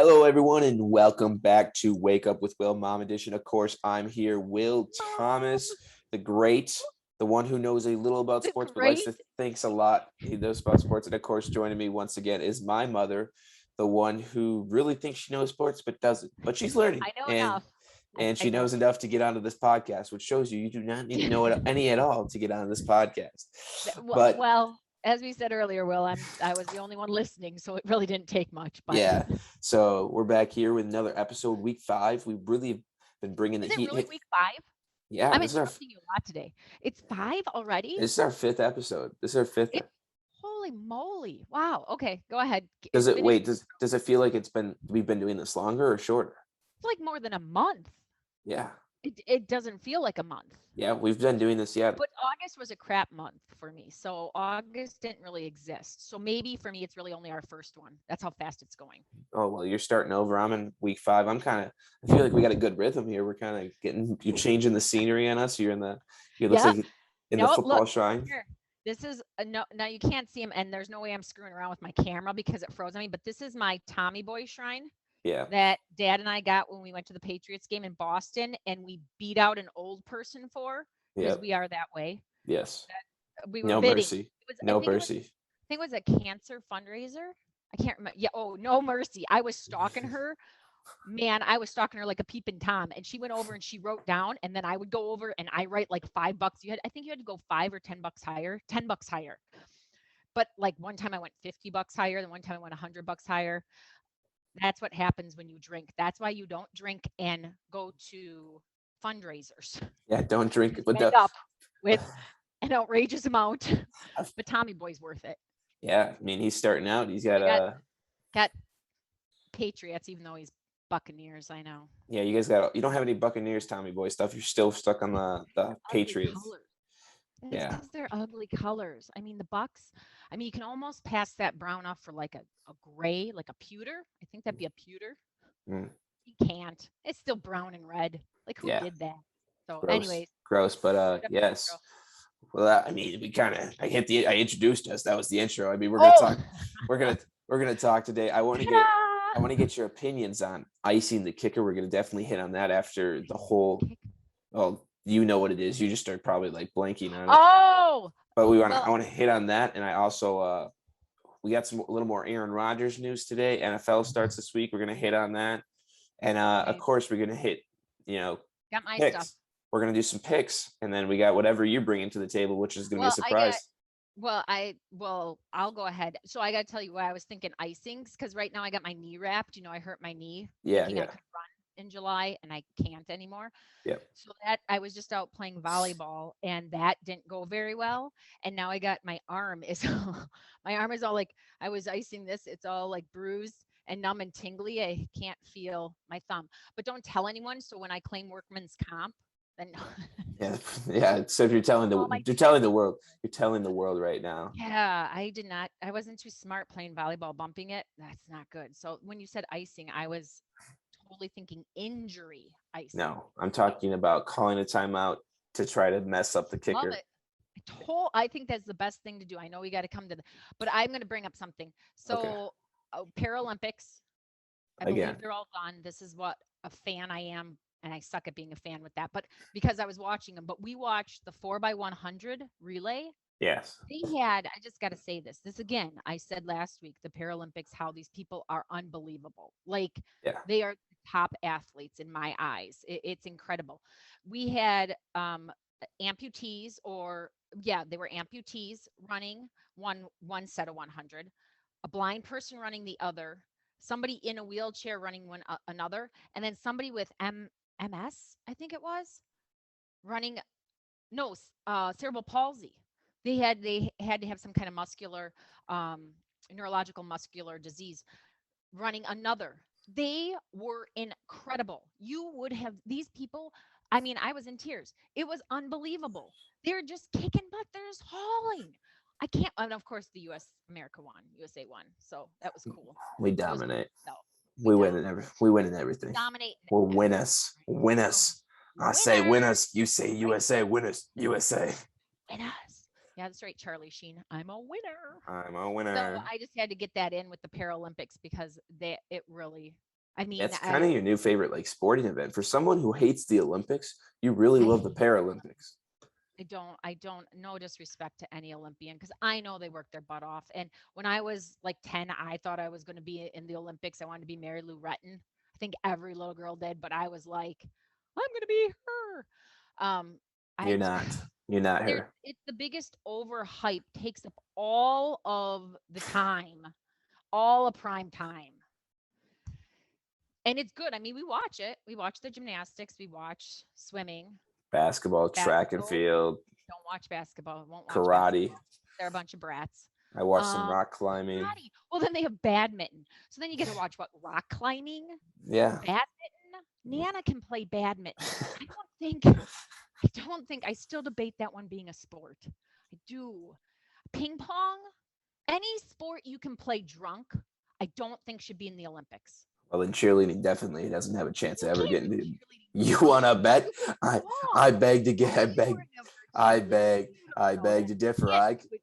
Hello, everyone, and welcome back to Wake Up with Will Mom Edition. Of course, I'm here, Will Thomas, the great, the one who knows a little about The sports, but likes great. to thinks a lot. He knows about sports, and of course, joining me once again is my mother, the one who really thinks she knows sports but doesn't. But she's learning, I know and enough. and I she know. knows enough to get onto this podcast, which shows you do not need to know any at all to get onto this podcast. Well, But well, as we said earlier, Will, I was the only one listening, so it really didn't take much. But yeah, so we're back here with another episode, week 5. We really have been bringing the is it heat. really week 5? Yeah, I'm interrupting you a lot today. It's 5 already? this is our 5th episode. This is our fifth. It, holy moly! Wow. Okay, go ahead. Does it Finish. wait? Does it feel like we've been doing this longer or shorter? It's like more than a month. Yeah, It doesn't feel like a month. yeah, we've been doing this. Yeah. But August was a crap month for me. So August didn't really exist. So maybe for me, it's really only our first one. That's how fast it's going. Oh well, you're starting over. I'm in week 5. I feel like we got a good rhythm here. We're kind of you're changing the scenery on us. You looks Yeah. like in the No, football look shrine. here. This is no. Now you can't see him, and there's no way I'm screwing around with my camera because it froze on me. But this is my Tommy Boy shrine Yeah. that Dad and I got when we went to the Patriots game in Boston, and we beat out an old person for because Yep. we are that way. Yes. We were No bidding. mercy. It was, No mercy. I think it was a cancer fundraiser. I can't remember. Yeah. Oh, no mercy. I was stalking her. Man, I was stalking her like a peeping Tom, and she went over and she wrote down, and then I would go over and I write like $5. I think you had to go $5 or $10 higher, $10 higher. But like one time I went $50 higher, then one time I went $100 higher. That's what happens when you drink. That's why you don't drink and go to fundraisers. Yeah. Don't drink. But You end up with an outrageous amount, but Tommy Boy's worth it. yeah, I mean he's starting out. He's got We got Patriots, even though he's Buccaneers. I know. Yeah, you don't have any Buccaneers Tommy Boy stuff. You're still stuck on the Ugly Patriots. colors. It's Yeah. because they're ugly colors. I mean, the Bucks. I mean, you can almost pass that brown off for like a gray, like a pewter. I think that'd be a pewter. Mm, You can't. It's still brown and red. Like who yeah. did that? So, Gross. anyways, Gross. But screwed up the yes. intro. Well, I mean, I introduced us. That was the intro. I mean, Oh, we're gonna talk today. I want to ta-da! get your opinions on Icing the kicker. We're gonna definitely hit on that after the whole. Well, you know what it is. You just start probably like blanking on it. Oh, But well, I want to hit on that, and I also we got a little more Aaron Rodgers news today. NFL starts this week. We're gonna hit on that, and of okay. course we're gonna hit Got my stuff. picks. We're gonna do some picks, and then we got whatever you're bringing to the table, which is gonna be a Well, I got. surprise. I'll go ahead. So I got to tell you why I was thinking icings because right now I got my knee wrapped. I hurt my knee Yeah, thinking I yeah, could run in July and I can't anymore. yep. So that I was just out playing volleyball and that didn't go very well. And now I got my arm is my arm is all like I was icing this. It's all like bruised and numb and tingly. I can't feel my thumb. But don't tell anyone. So when I claim workman's comp, then Yeah, yeah. So if all my you're telling the world, right now. yeah, I did not. I wasn't too smart playing volleyball, bumping it. That's not good. So when you said icing, I was totally thinking injury icing. No, I'm talking about calling a timeout to try to mess up the Love kicker. it. I think that's the best thing to do. I know we got to come to the, but I'm going to bring up something. Okay, So Paralympics, I believe again. they're all done. This is what a fan I am, and I suck at being a fan with that. But because I was watching them, but we watched the 4x100 relay. Yes. I just got to say this. This again, I said last week, the Paralympics, how these people are unbelievable. Like Yeah. they are top athletes in my eyes. It's incredible. We had amputees or yeah, they were amputees running one set of 100, a blind person running the other, somebody in a wheelchair running another, and then somebody with MS, I think it was, running no cerebral palsy. They had to have some kind of muscular neurological muscular disease running another. They were incredible. You would have these people, I mean, I was in tears. It was unbelievable. They're just kicking butt. They're just hauling. I can't, and of course the America won, USA won. So that was cool. We It was dominate. so we We win dominate, we win in everything. dominate We'll win everything. us. Win So us. I say win winner, us. You say right? USA. Win us. USA. Win us. Yeah, that's right, Charlie Sheen. I'm a winner. I'm a So winner. I just had to get that in with the Paralympics because it really I mean, That's kind of your new favorite like sporting event. For someone who hates the Olympics, you really I love the Paralympics. I don't, no disrespect to any Olympian because I know they work their butt off. And when I was like 10, I thought I was going to be in the Olympics. I wanted to be Mary Lou Retton. I think every little girl did, but I was like, I'm going to be her. You're I not. You're not there her. it's the biggest overhype, takes up all of the time, all of prime time. And it's good. I mean, we watch it. We watch the gymnastics, we watch swimming, Basketball, track and basketball. field, Don't watch basketball. Won't watch karate. basketball. They're a bunch of brats. I watched some Um, rock climbing. Karate. Well, then they have badminton. So then you get to watch what, rock climbing, Yeah. badminton. Nana can play badminton. I don't think I still debate that one being a sport. I do. Ping pong, any sport you can play drunk, I don't think should be in the Olympics. Well, then cheerleading definitely doesn't have a chance of You ever can't getting do to. cheerleading You drunk. want to bet? You were I wrong. I beg to get. Oh, you were never a I cheerleader. beg. You I don't know beg that. to You differ. can't I do it.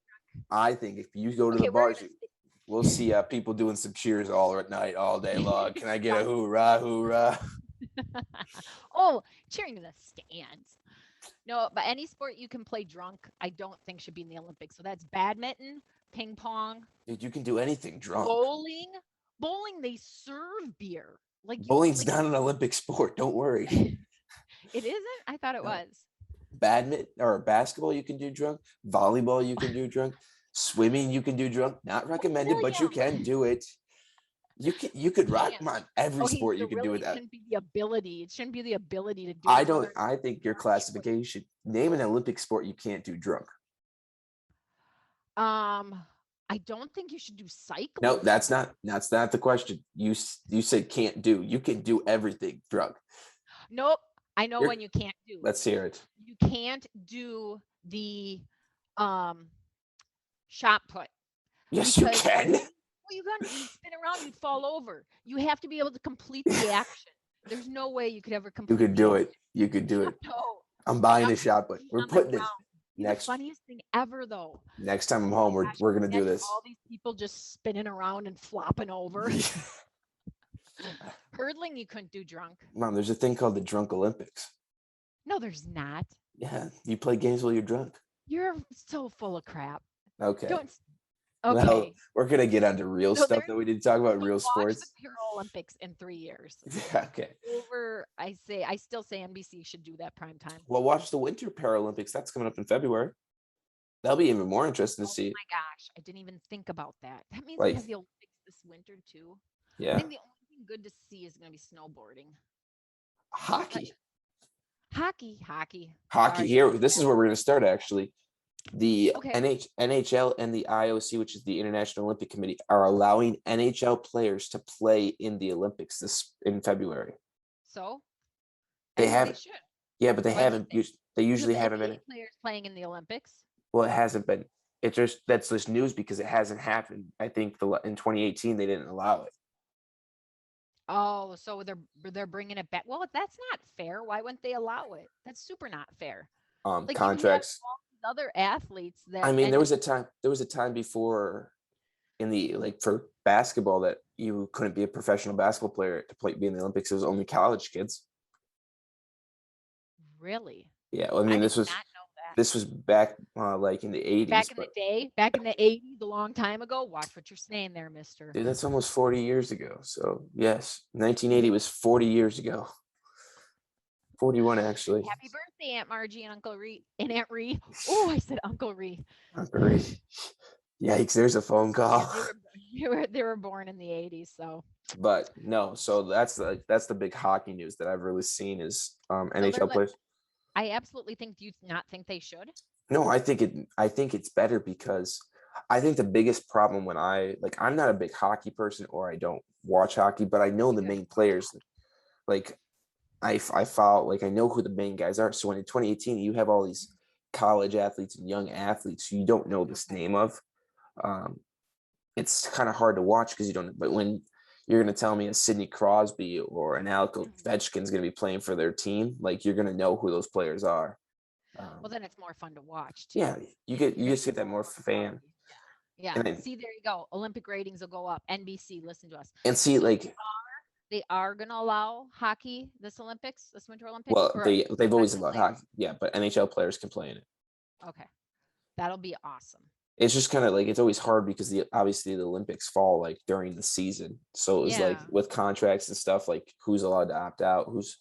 I think if you go to the Okay, we're bars, gonna stick. we'll see people doing some cheers all at night, all day long. Can I get a Stop. hoorah, hoorah? Oh, cheering in the stands. No, but any sport you can play drunk, I don't think should be in the Olympics. So that's badminton, ping pong, Dude, you can do anything drunk. bowling. Bowling, they serve beer. Bowling's Like not an Olympic sport. Don't worry. it isn't? I thought it No. was. Badminton or basketball, you can do drunk. Volleyball, you can do drunk. Swimming, you can do drunk. Not recommended, but you can William. do it. You could rock. Can't. Come on, every Okay, sport so you can do really with it that. shouldn't be the ability. It shouldn't be the ability to do I it. Those don't. are I think your not choices. classification. Name an Olympic sport you can't do drunk. Um, I don't think you should do No, cycling. that's not the question. You said can't do. You can do everything drunk. Nope. I know You're, when you can't do. let's hear it. You can't do the um shot put Yes, you because can. you'd spin around, you'd fall over. You have to be able to complete the action. There's no way you could ever You complete could the do action. it. You could do it. No. I'm buying Not a shot, but being we're on the putting it ground. Be the next funniest thing ever though. next time I'm Oh home. We're gosh, we're gonna do imagine this. all these people just spinning around and flopping over. Hurdling you couldn't do drunk. Mom, there's a thing called the Drunk Olympics. No, there's not. Yeah, you play games while you're drunk. You're so full of crap. Okay. Don't. Well, Okay. we're gonna get onto real So stuff that we didn't talk about, so real watch sports. the Paralympics in 3 years. Okay. I still say NBC should do that prime time. Well, watch the Winter Paralympics. That's coming up in February. That'll be even more interesting to Oh see. my gosh, I didn't even think about that. That means we Like, have the Olympics this winter too. I yeah, think the only thing good to see is going to be snowboarding. hockey. Hockey. Hockey Sorry. here. This is where we're gonna start actually. The Okay. NHL and the IOC, which is the International Olympic Committee, are allowing NHL players to play in the Olympics this in February. So They I think haven't. should. Yeah, but they Why wouldn't haven't. They You usually have haven't been. NBA players playing in the Olympics. Well, it hasn't been. It's just that's just news because it hasn't happened. I think in 2018 they didn't allow it. Oh, so they're bringing it back. Well, that's not fair. Why wouldn't they allow it? That's super not fair. Like you have Contracts. all these other athletes I that mean, and there was a time before in the like for basketball that you couldn't be a professional basketball player to be in the Olympics. It was only college kids. really, Yeah, well, I I mean, did not know that. this was back like in the 80s, Back in the but day, back in the 80s, a long time ago. Watch what you're saying there, mister. dude, that's almost 40 years ago. So yes, 1980 was 40 years ago. 41 actually. Happy birthday, Aunt Margie and Uncle Ree and Aunt Ree. Oh, I said Uncle Ree. Yikes! There's a phone call. Yeah, they were born in the 80s, so. But no, so that's the big hockey news that I've really seen is So NHL players. I absolutely think. Do you not think they should? No, I think it's better because I think the biggest problem when I'm not a big hockey person or I don't watch hockey, but I know the You main players. Like I follow, like I know who the main guys are. So when in 2018 you have all these college athletes and young athletes who you don't know this name of, it's kind of hard to watch because you don't. But when you're going to tell me a Sidney Crosby or an Alec Ovechkin's going to be playing for their team, like you're going to know who those players are. Well, then it's more fun to watch too. Yeah, you just get that more fan. Yeah. And then, See, there you go. Olympic ratings will go up. NBC, listen to us. and see, like They are going to allow hockey this Olympics, this Winter Olympics, Well, or they've always professional allowed players? hockey, yeah, but NHL players can play in it. Okay, that'll be awesome. It's just kind of like it's always hard because obviously the Olympics fall like during the season. So it was like Yeah. with contracts and stuff, like who's allowed to opt out, who's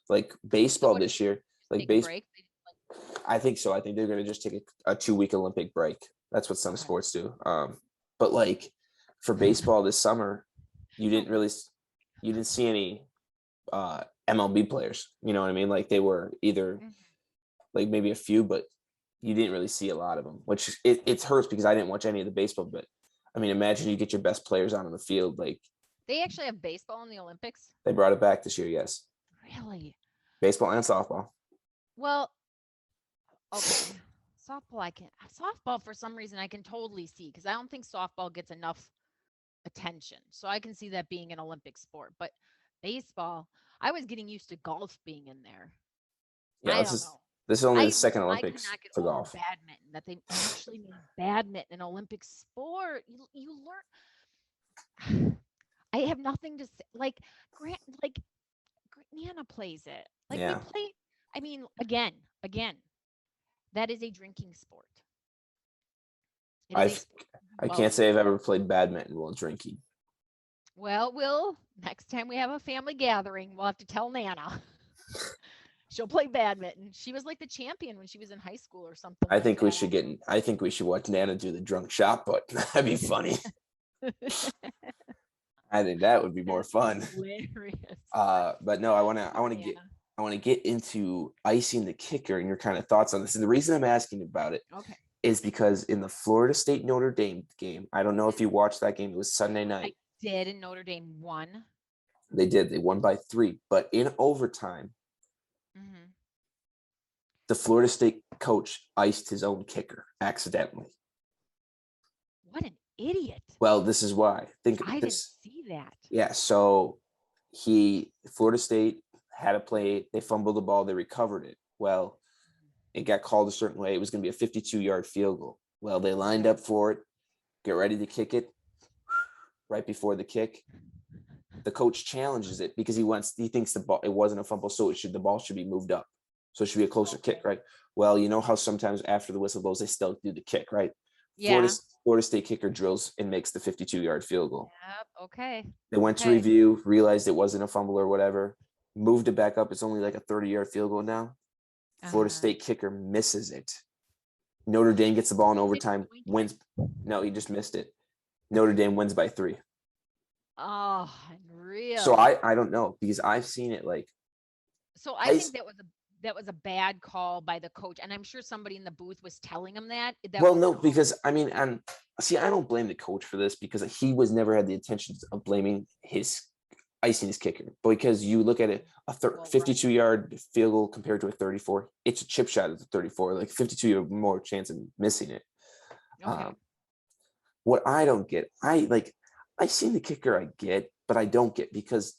like So baseball what, this year, like take a base. break? I think so. I think they're gonna just take a 2 week Olympic break. That's what some Okay. sports do. But like for baseball this summer, you So didn't really you didn't see any MLB players. You know what I mean? Like they were either mhm. like maybe a few, but you didn't really see a lot of them, which it hurts because I didn't watch any of the baseball. But I mean, imagine you get your best players out on the field. Like They actually have baseball in the Olympics? they brought it back this year, yes, Really? baseball and softball. Well, okay. Softball for some reason I can totally see because I don't think softball gets enough attention. So I can see that being an Olympic sport. But baseball, I was getting used to golf being in there. Yeah, I don't know. this is only the second I could Olympics not get for over golf. badminton, that they actually made badminton an Olympic sport. You learn I have nothing to say. Like Nana plays it. Like we Yeah, play I mean, again, that is a drinking sport. It is a I've sport I both. can't say I've ever played badminton while drinking. Well, next time we have a family gathering, we'll have to tell Nana. She'll play badminton. She was like the champion when she was in high school or something I like think we that. should get. I think we should watch Nana do the drunk shot put. That'd be funny. I think that would be more That's fun. hilarious. But no, Poor Nana. I want to get into icing the kicker and your kind of thoughts on this. And the reason I'm asking about it Okay. is because in the Florida State Notre Dame game, I don't know if you watched that game. It was Sunday I night. did, and Notre Dame won. They did. They won by 3, but in overtime, Hmm. the Florida State coach iced his own kicker accidentally. What an idiot. Well, this is why. Think I didn't this. see that. Yeah. So Florida State had a play. They fumbled the ball. They recovered it. Well, it got called a certain way. It was going to be a 52-yard field goal. Well, they lined up for it, get ready to kick it. Right before the kick, the coach challenges it because he thinks the ball, it wasn't a fumble, so the ball should be moved up. So it should be a closer kick, right? Well, you know how sometimes after the whistle blows, they still do the kick, right? Yeah. Florida State kicker drills and makes the 52-yard field goal. Yep. Okay. They went to Okay. review, realized it wasn't a fumble or whatever, moved it back up. It's only like a 30-yard field goal now. Florida State kicker misses it. Notre Dame gets the ball in overtime, wins. No, he just missed it. Notre Dame wins by 3. Oh, unreal. So I don't know because I've seen it like. So I think that was a bad call by the coach, and I'm sure somebody in the booth was telling him that. Well, no, because I mean, and see, I don't blame the coach for this because he was never had the intentions of blaming his icing his kicker. Because you look at it, 52-yard field goal compared to a 34, it's a chip shot at the 34. Like 52, you have more chance of missing it. Okay. What I don't get, I see the kicker, I get, but I don't get because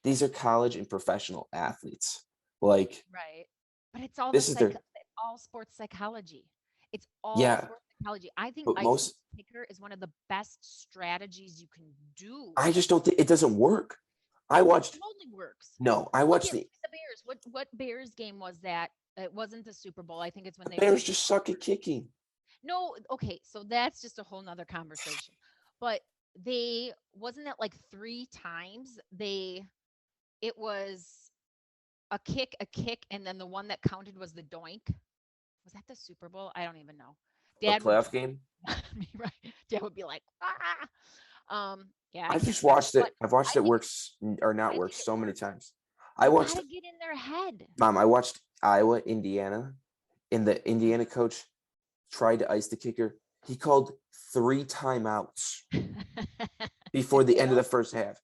these are college and professional athletes. Like, right. But it's all this is their, it's all sports psychology. It's all sports psychology. I think but icing the kicker is one of the best strategies you can do. I just don't think it doesn't work. It totally works. No, I watched the Bears. What Bears game was that? It wasn't the Super Bowl. I think it's when the Bears just suck at kicking. No, okay, so that's just a whole nother conversation. But wasn't that like 3 times it was a kick, and then the one that counted was the doink. Was that the Super Bowl? I don't even know. Dad the playoff game? Right. Dad would be like, ah. Yeah. I've just watched it. I've watched it work or not work so many times. I watched. Gotta get in their head. Mom, I watched Iowa, Indiana, and the Indiana coach tried to ice the kicker. He called 3 timeouts before the end of the first half.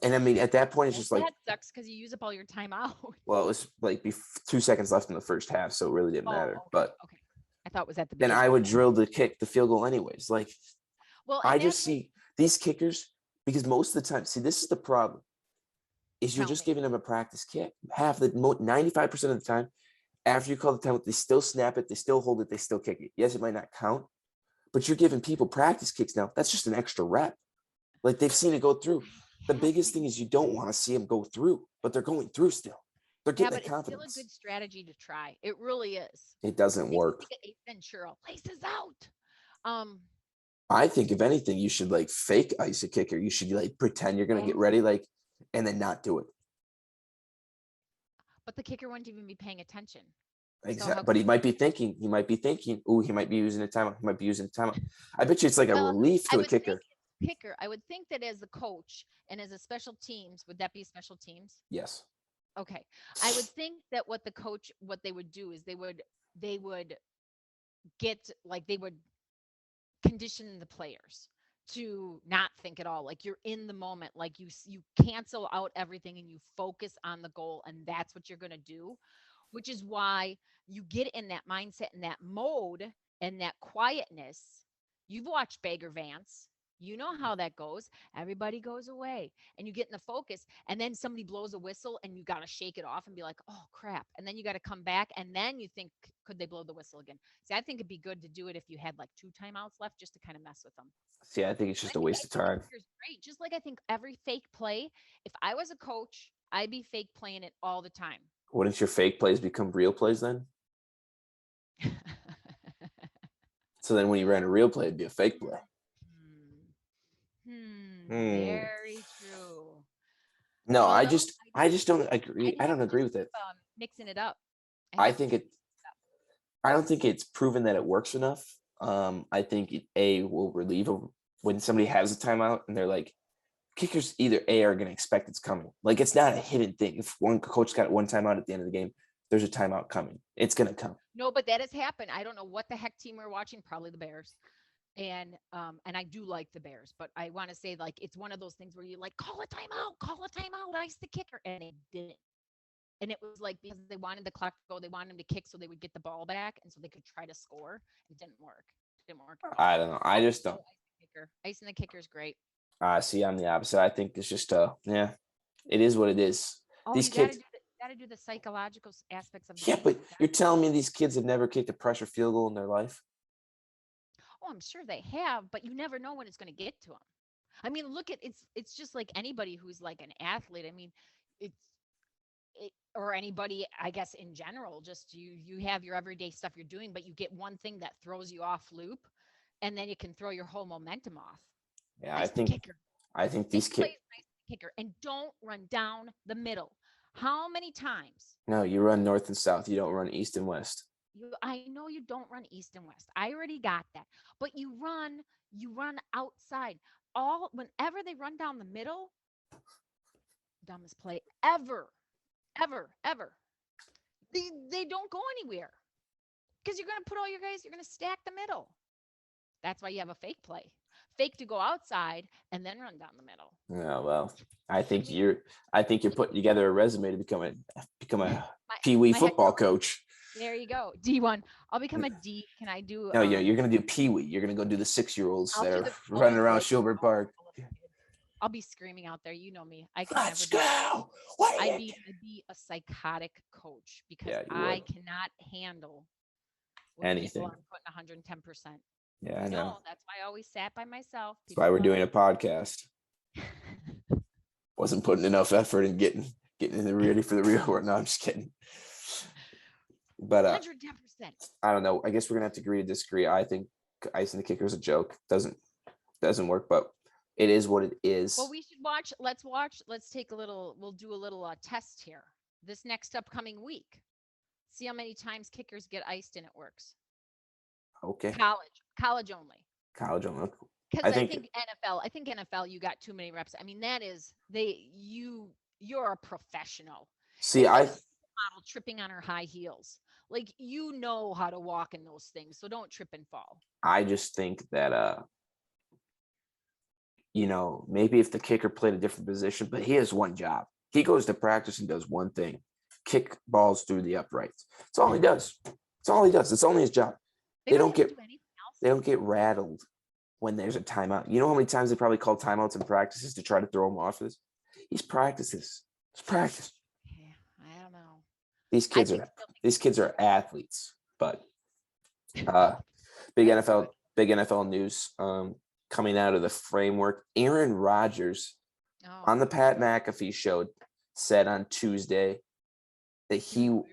And I mean, at that point, it's just like that sucks because you use up all your timeout. Well, it was like 2 seconds left in the first half, so it really didn't matter. But okay, I thought it was at the then I would drill the field goal anyways. Like, well, I just see these kickers because most of the time, see, this is the problem: is you're just giving them a practice kick. 95% of the time, after you call the timeout, they still snap it, they still hold it, they still kick it. Yes, it might not count, but you're giving people practice kicks now. That's just an extra rep. Like they've seen it go through. the has to biggest be. thing is you don't want to see them go through, but they're going through still. They're Yeah, getting but that it's still a confidence. good strategy to try. It really is. It doesn't Makes work. me think of Ace Ventura. Laces out. Um, I think if anything, you should like fake ice a kicker. You should like pretend you're gonna get oh, ready, like, and then not do it. but the kicker wouldn't even be paying attention. So Exactly. how But could he might be thinking, oh, he might be using a timeout. He might be using a timeout. I bet you it's like a well, relief I to a would think kicker. as kicker, I would think that as a coach and as a special teams, would that be special teams? Yes. Okay. I would think that what they would do is they would get like they would condition the players to not think at all, like you're in the moment, like you cancel out everything and you focus on the goal, and that's what you're going to do, which is why you get in that mindset and that mode and that quietness. You've watched Bagger Vance. You know how that goes. Everybody goes away and you get in the focus, and then somebody blows a whistle and you got to shake it off and be like, oh crap. And then you got to come back and then you think, could they blow the whistle again? See, I think it'd be good to do it if you had like 2 timeouts left just to kind of mess with them. See, I think it's I just a think waste of time. kicker's great. Just like I think every fake play, if I was a coach, I'd be fake playing it all the time. Wouldn't your fake plays become real plays then? So then when you ran a real play, it'd be a fake play. Hmm. Very true. No, You know, I just don't agree. I'd I have don't to agree just with it. keep mixing it up. I think I don't think it's proven that it works enough. I think will relieve when somebody has a timeout and they're like, kickers either are going to expect it's coming. Like it's not a hidden thing. If one coach got one timeout at the end of the game, there's a timeout coming. It's going to come. No, but that has happened. I don't know what the heck team we're watching. Probably the Bears. And I do like the Bears, but I want to say like it's one of those things where you like call a timeout, ice the kicker, and they didn't. And it was like because they wanted the clock to go, they wanted him to kick so they would get the ball back, and so they could try to score. It didn't work. It didn't work at all. I don't know. I just don't. Ice and the kicker is great. See, I'm the opposite. I think it's just yeah, it is what it is. Oh, These you got to kids. do the psychological aspects of the Yeah, game. but you're telling me these kids have never kicked a pressure field goal in their life? Oh, I'm sure they have, but you never know when it's going to get to them. I mean, look at it's just like anybody who's like an athlete. I mean, it's or anybody, I guess in general, just you have your everyday stuff you're doing, but you get one thing that throws you off loop, and then it can throw your whole momentum off. Yeah, Ice the kicker. I think these Fake kids. plays, ice the kicker, and don't run down the middle. How many times? No, you run north and south. You don't run east and west. I know you don't run east and west. I already got that. But you run outside. All whenever they run down the middle, dumbest play ever, ever, ever. They don't go anywhere because you're going to put all your guys. You're going to stack the middle. That's why you have a fake play. Fake to go outside and then run down the middle. Yeah, well, I think you're putting together a resume to become a Pee Wee football coach. There you go. D1. I'll become a D. Can I do? No, yeah, you're gonna do Pee Wee. You're gonna go do the 6-year-olds that are running around Shilbert Park. I'll be screaming out there. You know me. I can Let's never go. I'd be a psychotic coach because I cannot handle when anything. people aren't putting 110%. Yeah, I know. That's why I always sat by myself. That's why we're doing a podcast. Wasn't putting enough effort in getting ready for the real world. No, I'm just kidding. But 110%. I don't know. I guess we're gonna have to agree to disagree. I think icing the kicker is a joke. Doesn't work, but it is what it is. Well, we should watch. Let's take a little. We'll do a little test here this next upcoming week. See how many times kickers get iced and it works. Okay. College only. College only. Because I think NFL, you got too many reps. I mean, that is you're a professional. See, model tripping on her high heels. Like you know how to walk in those things, so don't trip and fall. I just think that maybe if the kicker played a different position, but he has one job. He goes to practice and does one thing: kick balls through the uprights. That's all he does. That's all he does. It's only his job. They don't get rattled when there's a timeout. You know how many times they probably call timeouts in practices to try to throw him off this? He's practices. It's practice. Yeah, I don't know. These kids are athletes, but big NFL news coming out of the framework. Aaron Rodgers Oh, on the Pat McAfee show, said on Tuesday that he's he retiring.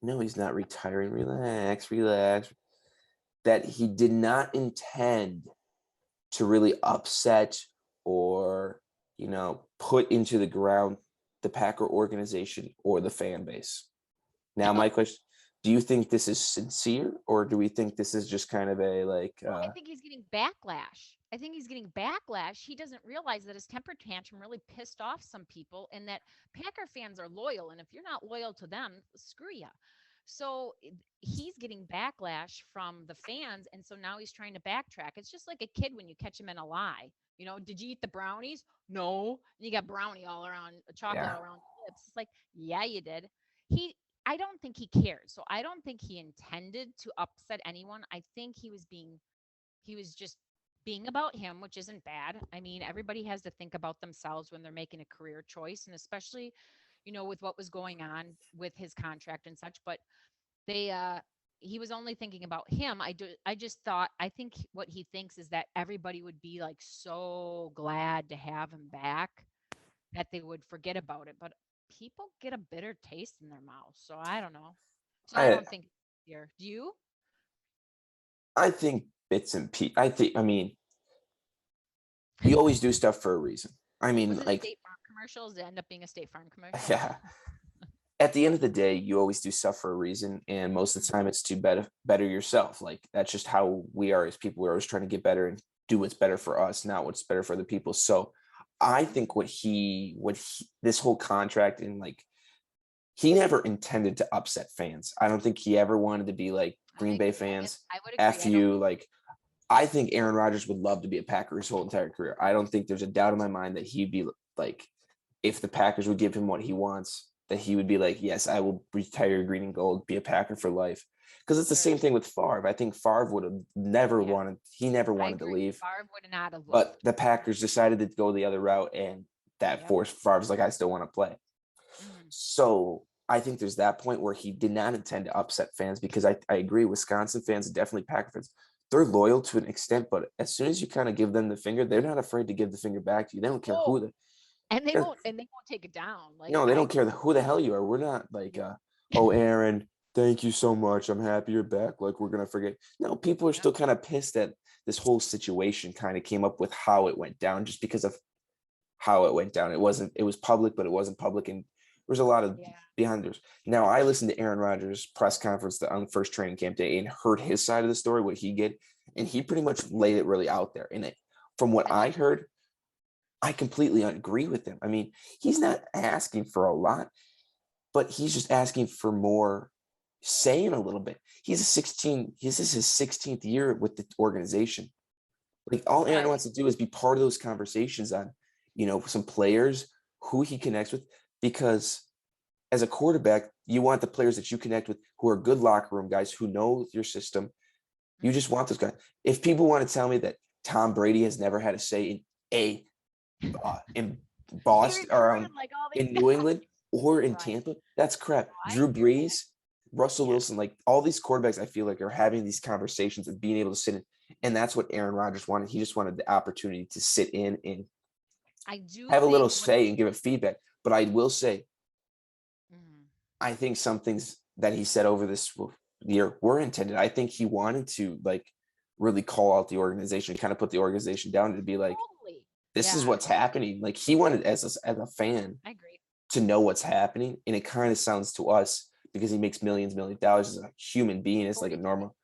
no, he's not retiring. Relax, relax. That he did not intend to really upset or put into the ground the Packer organization or the fan base. Now, my question: do you think this is sincere, or do we think this is just kind of a like? Well, I think he's getting backlash. I think he's getting backlash. He doesn't realize that his temper tantrum really pissed off some people and that Packer fans are loyal. And if you're not loyal to them, screw you. So he's getting backlash from the fans. And so now he's trying to backtrack. It's just like a kid when you catch him in a lie. Did you eat the brownies? No. And you got brownie all around, chocolate Yeah, all around your lips. It's like, yeah, you did. He, I don't think he cared. So I don't think he intended to upset anyone. I think he was just being about him, which isn't bad. I mean, everybody has to think about themselves when they're making a career choice, and especially, with what was going on with his contract and such. But they, he was only thinking about him. I just thought, I think what he thinks is that everybody would be like so glad to have him back that they would forget about it. But people get a bitter taste in their mouth, so I don't know. So I I don't think here. Do you? I think bits and pieces. I mean, you always do stuff for a reason. I Was mean, it a like, State Farm commercial? Does it end up being a State Farm commercial? yeah. At the end of the day, you always do stuff for a reason, and most of the Mhm. time, it's to better yourself. Like that's just how we are as people. We're always trying to get better and do what's better for us, not what's better for other people. So, I think this whole contract and like he never intended to upset fans. I don't think he ever wanted to be like I Green Bay agree. fans. I would agree. F I don't you. think Like I think Aaron Rodgers would love to be a Packer his whole entire career. I don't think there's a doubt in my mind that he'd be like, if the Packers would give him what he wants, that he would be like, yes, I will retire green and gold, be a Packer for life. Because it's the sure. same thing with Favre. I think Favre would have never Yeah, wanted, he never I wanted to agree. leave, Favre would not have but left. the Packers decided to go the other route, and that Yep. forced Favre's like, I still want to play. Hmm. So I think there's that point where he did not intend to upset fans because I agree, Wisconsin fans and definitely Packer fans, they're loyal to an extent, but as soon as you kind of give them the finger, they're not afraid to give the finger back to you. They don't care who Oh, the and they eh, won't. And they won't take it down. Like no, they I. don't care who the hell you are. We're not like oh Aaron, thank you so much. I'm happy you're back. Like we're gonna forget. No, people are Yep. still kind of pissed that this whole situation kind of came up with how it went down just because of how it went down. It was public, but it wasn't public. And there was a lot of Yeah. behind this. Now I listened to Aaron Rodgers' press conference on the first training camp day and heard his side of the story, what he did, and he pretty much laid it really out there. And from what I I like. heard, I completely agree with him. I mean, he's not asking for a lot, but he's just asking for more saying a little bit. He's a 16, this is his 16th year with the organization. Like all Aaron Right. wants to do is be part of those conversations on, some players who he connects with. Because as a quarterback, you want the players that you connect with who are good locker room guys who know your system. You just Hmm. want those guys. If people want to tell me that Tom Brady has never had a say in He Boston or recruited like all these in New guys. England or in Right. Tampa, that's crap. No, I Drew hear you. Brees, Russell Yeah. Wilson, like all these quarterbacks, I feel like are having these conversations and being able to sit in. And that's what Aaron Rodgers wanted. He just wanted the opportunity to sit in and I do have a little think what. say and give it feedback. But I will say, Mhm. I think some things that he said over this year were intended. I think he wanted to like really call out the organization, kind of put the organization down to be like, Totally. this is Yeah. what's happening. Like he wanted as a fan I agree. to know what's happening. And it kind of sounds to us because he makes millions of dollars as a human being, as like a 43. normal,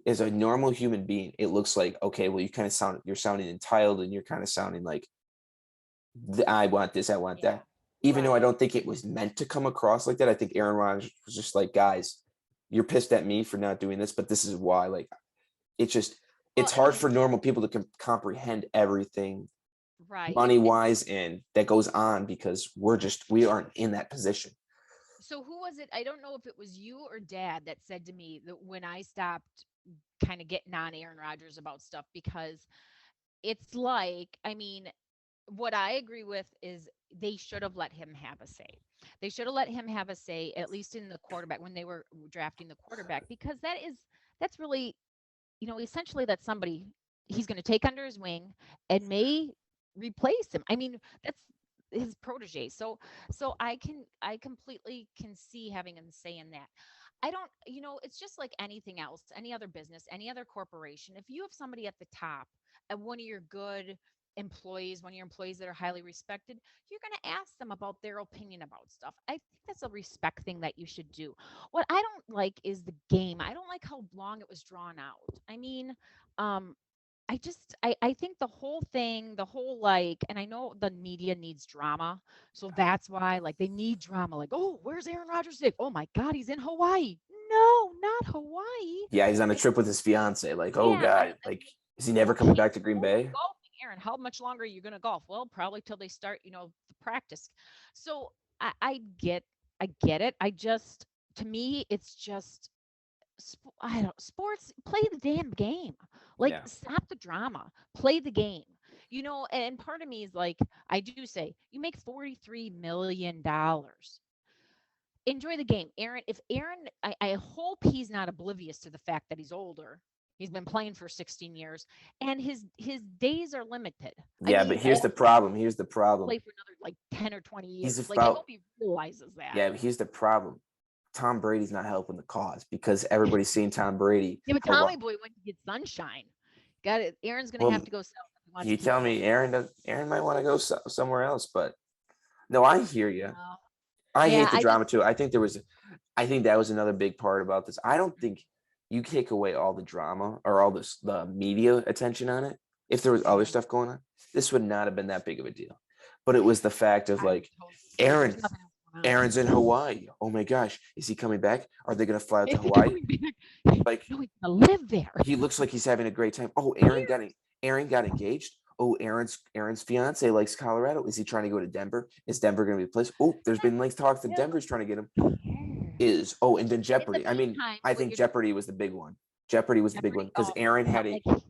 as a normal human being, it looks like, okay, well, you're sounding entitled and you're kind of sounding like I want this, I want Yeah. that. Even though I Right. don't think it was meant to come across like that, I think Aaron Rodgers was just like, guys, you're pissed at me for not doing this, but this is why. Like, it's just, Well, it's and hard then for normal people to comprehend everything right. money And wise and that goes on because we aren't in that position. so who was it? I don't know if it was you or dad that said to me that when I stopped kind of getting on Aaron Rodgers about stuff because it's like, I mean, what I agree with is they should have let him have a say. They should have let him have a say, at least in the quarterback when they were drafting the quarterback, because that's really, essentially that's somebody he's going to take under his wing and may replace him. I mean, that's his protege. So I completely can see having a say in that. I don't, it's just like anything else, any other business, any other corporation. If you have somebody at the top and one of your good employees, one of your employees that are highly respected, you're going to ask them about their opinion about stuff. I think that's a respect thing that you should do. What I don't like is the game. I don't like how long it was drawn out. I mean, um, I think the whole thing, the whole like, and I know the media needs drama, so that's why like they need drama. Like, oh, where's Aaron Rodgers sick? Oh my God, he's in Hawaii. No, not Hawaii. Yeah, he's on a Like, trip with his fiance. Like, oh yeah, God, like, is he never coming okay, back to Green go Bay? golfing, Aaron. How much longer are you gonna golf? Well, probably till they start, the practice. So I get it. I just, to me, it's just I don't sports, play the damn game. Like, Yeah. stop the drama. Play the game. And part of me is like, I do say, you make $43 million. Enjoy the game. If Aaron, I hope he's not oblivious to the fact that he's older. He's been playing for 16 years and his days are limited. I Yeah, but mean, here's the problem. Here's the problem. play for another like 10 or 20 He's years. Like, I about hope he realizes that. Yeah, but here's the problem. Tom Brady's not helping the cause because everybody's seeing Tom Brady. Yeah, but How Tommy well? Boy went to get sunshine. Got it. Aaron's gonna have Well, to go south if he wants you to keep tell playing. me Aaron might want to go somewhere else, but no, I hear you. Uh, I yeah, hate the drama too. I think that was another big part about this. I don't think you take away all the drama or all the media attention on it. If there was other yeah, stuff going on, this would not have been that big of a deal. But it was the fact of I would like totally agree. Aaron, There's nothing else going on. Aaron's in Hawaii. Oh my gosh, is he coming back? Are they going to fly out to Is he Hawaii? coming back? Like No, he's gonna live there. he looks like he's having a great time. Oh, Here. Aaron got engaged. Oh, Aaron's fiance likes Colorado. Is he trying to go to Denver? Is Denver going to be the place? Oh, there's been like talks that Denver's trying to get him. And then In the Jeopardy. I mean, meantime, I what think you're Jeopardy was the big one. Jeopardy was the big one Jeopardy. because Oh, Aaron no, had a like he's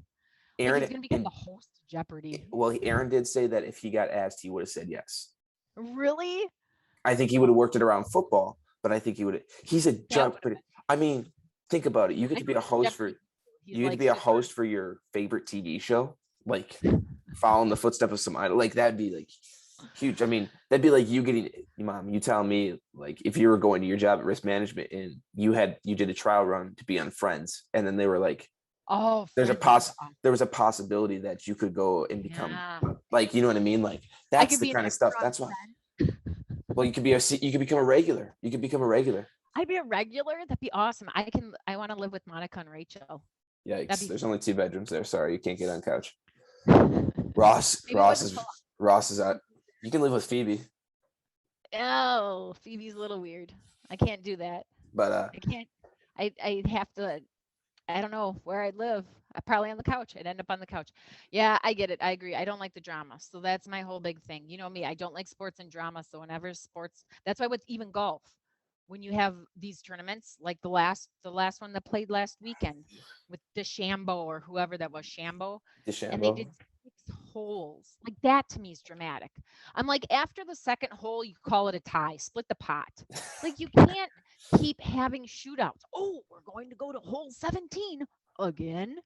Aaron gonna become and the host of Jeopardy. Aaron did say that if he got asked, he would have said yes. Really? I think he would have worked it around football, but I think he would. He's a That would have Jeopardy. been. I mean, think about it. I know he's Jeopardy. He's You get to like be a super. host for your favorite TV show, like following the footsteps of some idol. Like that'd be like huge. I mean, that'd be like you getting mom. You tell me like if you were going to your job at risk management and you did a trial run to be on Friends, and then they were like, Oh, there's a Friends was awesome. there was a possibility that you could go and become Yeah, like you know what I mean. Like I that's could the be an kind of extra stuff. on That's why. Friends. Well, you could become a regular. You could become a regular. I'd be a regular. That'd be awesome. I want to live with Monica and Rachel. That'd Yikes! be There's only 2 bedrooms there. Sorry, you can't get on couch. fun. Maybe it wasn't so Ross is out. You can live with Phoebe, Oh, Phoebe's a little weird. I can't do that. but I can't. I'd have to. I don't know where I'd live. I probably on the couch. I'd end up on the couch. Yeah, I get it. I agree. I don't like the drama. So that's my whole big thing. You know me. I don't like sports and drama. So whenever sports, that's why with even golf, when you have these tournaments, like the last one that played last weekend with DeChambeau or whoever that was, Shambo, and they did DeChambeau. 6 holes. Like, that to me is dramatic. I'm like, after the second hole, you call it a tie, split the pot. Like, you can't keep having shootouts. Oh, we're going to go to hole 17 again.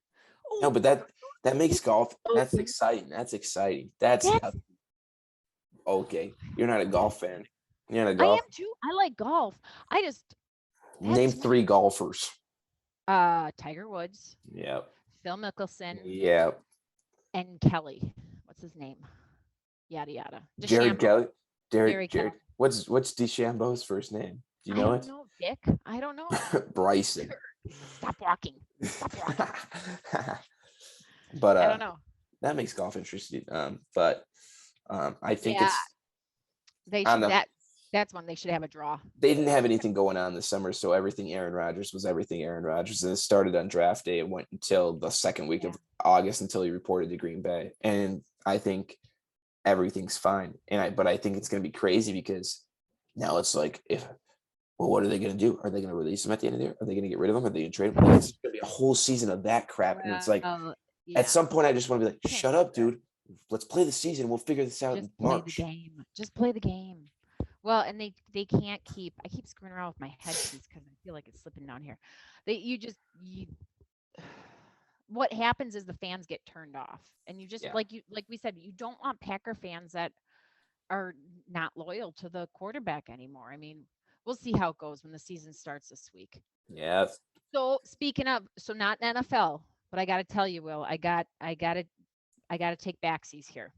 No, Oh, but we're going that to makes golf. go That's again. exciting. That's exciting. That's That's okay. You're not a golf fan. You're not a I golf. am too. I like golf. I just that Name to me, 3 golfers. Tiger Woods, Yep. Phil Mickelson, Yep. and Kelly. What's his name? Yada yada. Jared DeChambeau. Kelly. Jared. Kelly. What's DeChambeau's first name? Do you I know don't it? know, Dick. I don't know. Bryson. Stop walking. Stop walking. But I don't know. that makes golf interesting. But I think Yeah, it's they I don't should. know. That's when they should have a draw. They didn't have anything going on this summer, so everything Aaron Rodgers was everything Aaron Rodgers. And it started on draft day. It went until the second week Yeah. of August until he reported to Green Bay. And I think everything's fine. But I think it's gonna be crazy because now it's like what are they gonna do? Are they gonna release him at the end of the year? Are they gonna get rid of him? Are they gonna trade him? Like, it's gonna be a whole season of that crap. And it's like Well, at yeah. some point I just want to be like, Can't shut do up, that. dude. Let's play the season. We'll figure this out in Just play the March. game. Just play the game. Well, and they can't keep. I keep screwing around with my headpiece because I feel like it's slipping down here. They you just you what happens is the fans get turned off, and you just Yeah. like we said, you don't want Packer fans that are not loyal to the quarterback anymore. I mean, we'll see how it goes when the season starts this week. Yeah. So speaking of, so not NFL, but I got to tell you, Will, I got to take backsies here.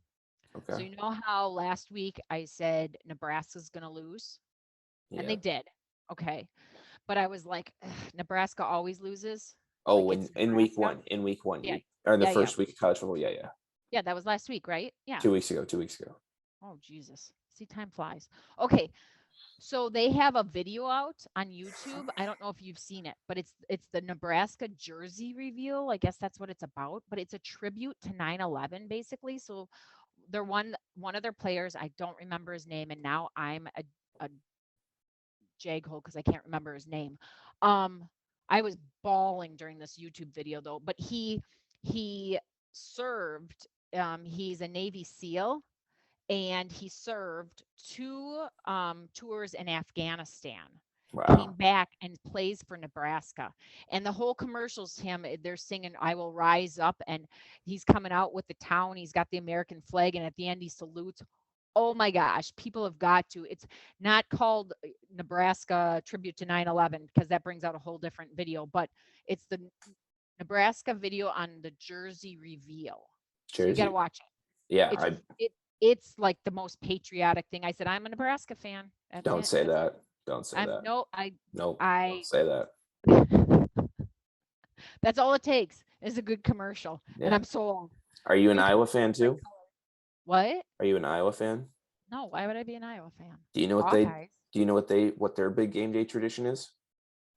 So Okay. you know how last week I said Nebraska's going to lose, and Yeah. they did. Okay, but I was like, "Ugh, Nebraska always loses. Like Oh, it's in week Nebraska." one, in week one, Yeah, or in the yeah, yeah, first week of college football. Yeah, yeah. yeah. That was last week, right? Yeah. 2 weeks ago. 2 weeks ago. Oh Jesus, see, time flies. Okay, so they have a video out on YouTube. I don't know if you've seen it, but it's the Nebraska jersey reveal. I guess that's what it's about, but it's a tribute to 9/11 basically. So they're one of their players, I don't remember his name, and now I'm a jaghole because I can't remember his name. Um, I was bawling during this YouTube video though, but he served. He's a Navy SEAL, and he served two tours in Afghanistan. Came Wow. back and plays for Nebraska, and the whole commercials him. They're singing "I Will Rise Up," and he's coming out with the town. He's got the American flag, and at the end he salutes. Oh my gosh, people have got to. It's not called Nebraska Tribute to 9/11 because that brings out a whole different video, but it's the Nebraska video on the jersey reveal. So you got to Jersey. watch Yeah. it. I It's like the most patriotic thing. I said, I'm a Nebraska fan. That's don't it. say That's that. Don't say I'm that. no, Nope. I Don't say that. that's all it takes is a good commercial. And Yeah. I'm sold. Are you an Good Iowa commercial, fan great too? color. What? Are you an Iowa fan? No, why would I be an Iowa fan? Do you know what they Hawkeyes. do you know what their big game day tradition is?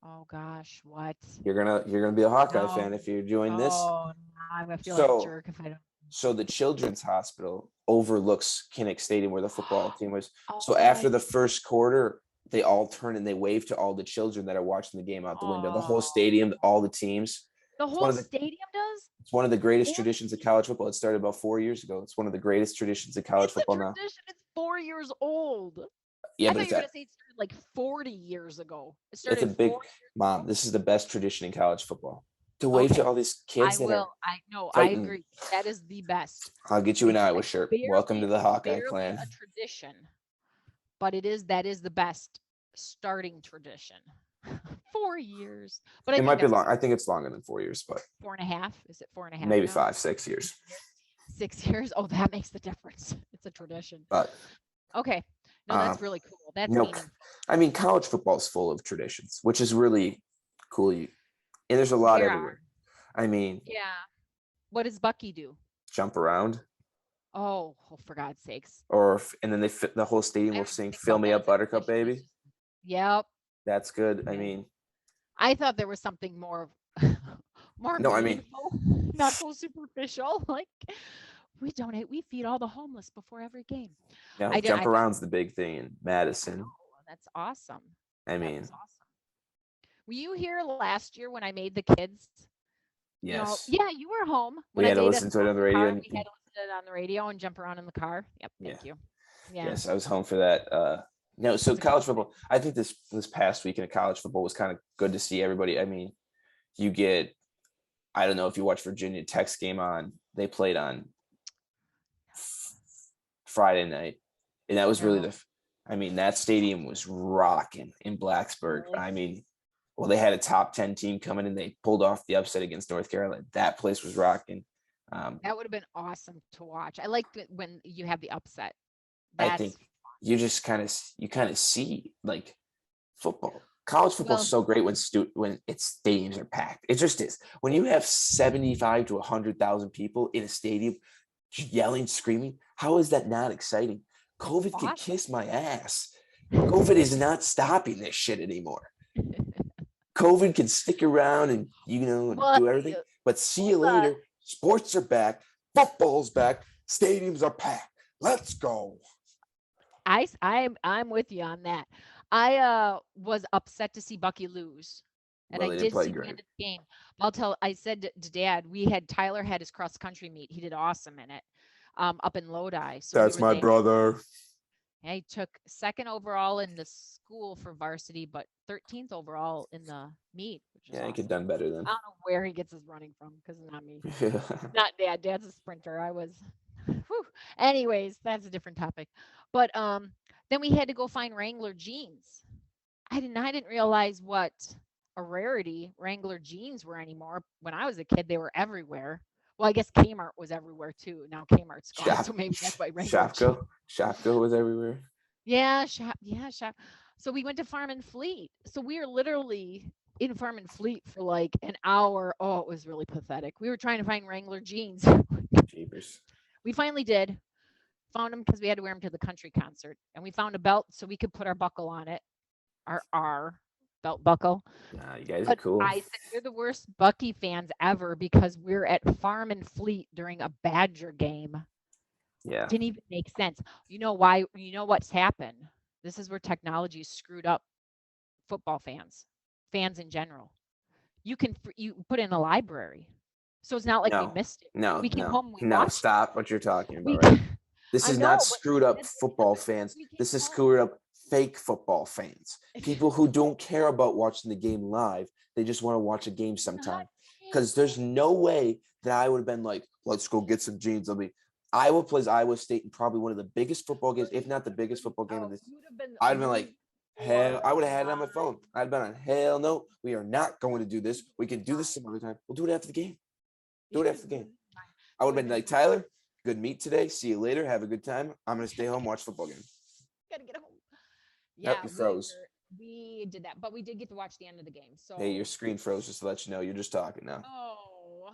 Oh gosh, what? You're gonna be a Hawkeye No. fan if you're doing this. Oh, no, I'm gonna feel like a So jerk if I don't. so the Children's Hospital overlooks Kinnick Stadium where the football team was. So Oh my after the first quarter, they all turn and they wave to all the children that are watching the game out the window. The whole oh. stadium, all the teams. The It's one whole of the stadium does? it's one of the greatest Four traditions of college football. It started about 4 years ago. It's one of the greatest traditions of college It's a football now. tradition. It's 4 years old. Yeah, I but thought you were gonna say it started like 40 years ago. It it's a started big 4 years mom. ago. This is the best tradition in college football. To wave to Okay, all these I kids that are will. I no, I fighting. agree. That is the best. I'll get you an Iowa It's shirt. Welcome to barely the Hawkeye barely clan. a tradition, but that is the best starting tradition. 4 years, but I It think might be that's long. good. I think it's longer than 4 years, but 4.5. Is it 4.5 maybe now? 5, 6 years. 6 years. Oh, that makes the difference. It's a tradition. But Okay. No, um, that's really cool. That's no, meaningful. I mean, college football is full of traditions, which is really cool. And there's a lot There everywhere. are. I mean, Yeah. What does Bucky do? jump around, Oh, for God's sakes. and then the whole stadium I will don't even sing think "Fill about Me that Up, as a Buttercup, tradition. It's Baby." just, yep. That's good. I Yeah. mean, I thought there was something more more no, I mean, meaningful, not so superficial. Like we feed all the homeless before every game. no, I did jump I thought around's the big thing in Madison. that's awesome. I That mean, is awesome. Were you here last year when I made the kids? yes, Yeah, you were home when we I had to made us listen to go it in on the the radio, car. and We had to listen to it on the radio and jump around in the car. Yep, yeah, thank you. Yeah, yes, I was home for that. No, so that's a cool college thing. football. I think this past weekend of college football was kind of good to see everybody. I mean, you get. I don't know if you watch Virginia Tech's game on. They played on Friday night, and that was really No, I mean, that stadium was rocking in Blacksburg. really. I mean, well, they had a top 10 team coming in. They pulled off the upset against North Carolina. That place was rocking. That would have been awesome to watch. I like it when you have the upset. I think That's you just kind of see like football. College football is well, so great when its stadiums are packed. It just is. When you have 75 to 100,000 people in a stadium yelling, screaming, how is that not exciting? COVID can awesome. kiss my ass. COVID is not stopping this shit anymore. COVID can stick around and Well, do everything, but see you hold on. later. Sports are back, football's back, stadiums are packed. Let's go. I'm with you on that. I was upset to see Bucky lose. And Well, I they didn't did play see the great. end of the game. I said to Dad, we had Tyler had his cross country meet. He did awesome in it. Up in Lodi. So we That's were my there. brother. I took second overall in the school for varsity, but 13th overall in the meet, which is Yeah, he could awesome. done better then. I don't know where he gets his running from because it's not me. Not dad. Dad's a sprinter. I was. Whew. Anyways, that's a different topic. But then we had to go find Wrangler jeans. I didn't realize what a rarity Wrangler jeans were anymore. When I was a kid, they were everywhere. Well, I guess Kmart was everywhere too. Now Kmart's gone, Shop so maybe that's why Wrangler jeans. Shopko was everywhere. Yeah, shop. Yeah, shop. So we went to Farm and Fleet. So we were literally in Farm and Fleet for like an hour. Oh, it was really pathetic. We were trying to find Wrangler jeans. Jeepers. We finally did. Found them because we had to wear them to the country concert, and we found a belt so we could put our buckle on it, our belt buckle. Nah, you guys are But cool. I said we're the worst Bucky fans ever because we're at Farm and Fleet during a Badger game. Yeah. Didn't even make sense. You know why? You know what's happened? This is where technology screwed up football fans, fans in general. You put in a library, so it's not like we No, missed it. no, We came no, home, we no. watched it. Stop what you're talking about We, right now. This I is not know, but screwed up that's football the fans. we came This is home. screwed up fake football fans. People who don't care about watching the game live. They just want to watch a game sometime. Because there's no way that I would have been like, let's go get some jeans. Iowa plays Iowa State in probably one of the biggest football games, if not the biggest football game of this. You'd have been. I'd have been like, hell, I would have had it on my phone. I'd been on, hell no, we are not going to do this. We can do this some other time. We'll do it after the game. Do it after the game. I would have been like, Tyler, good meet today. See you later. Have a good time. I'm going to stay home, watch football game. Gotta get home. Yep, Yeah, you froze. we did that, but we did get to watch the end of the game. So Hey, your screen froze just to let you know. You're just talking now. oh,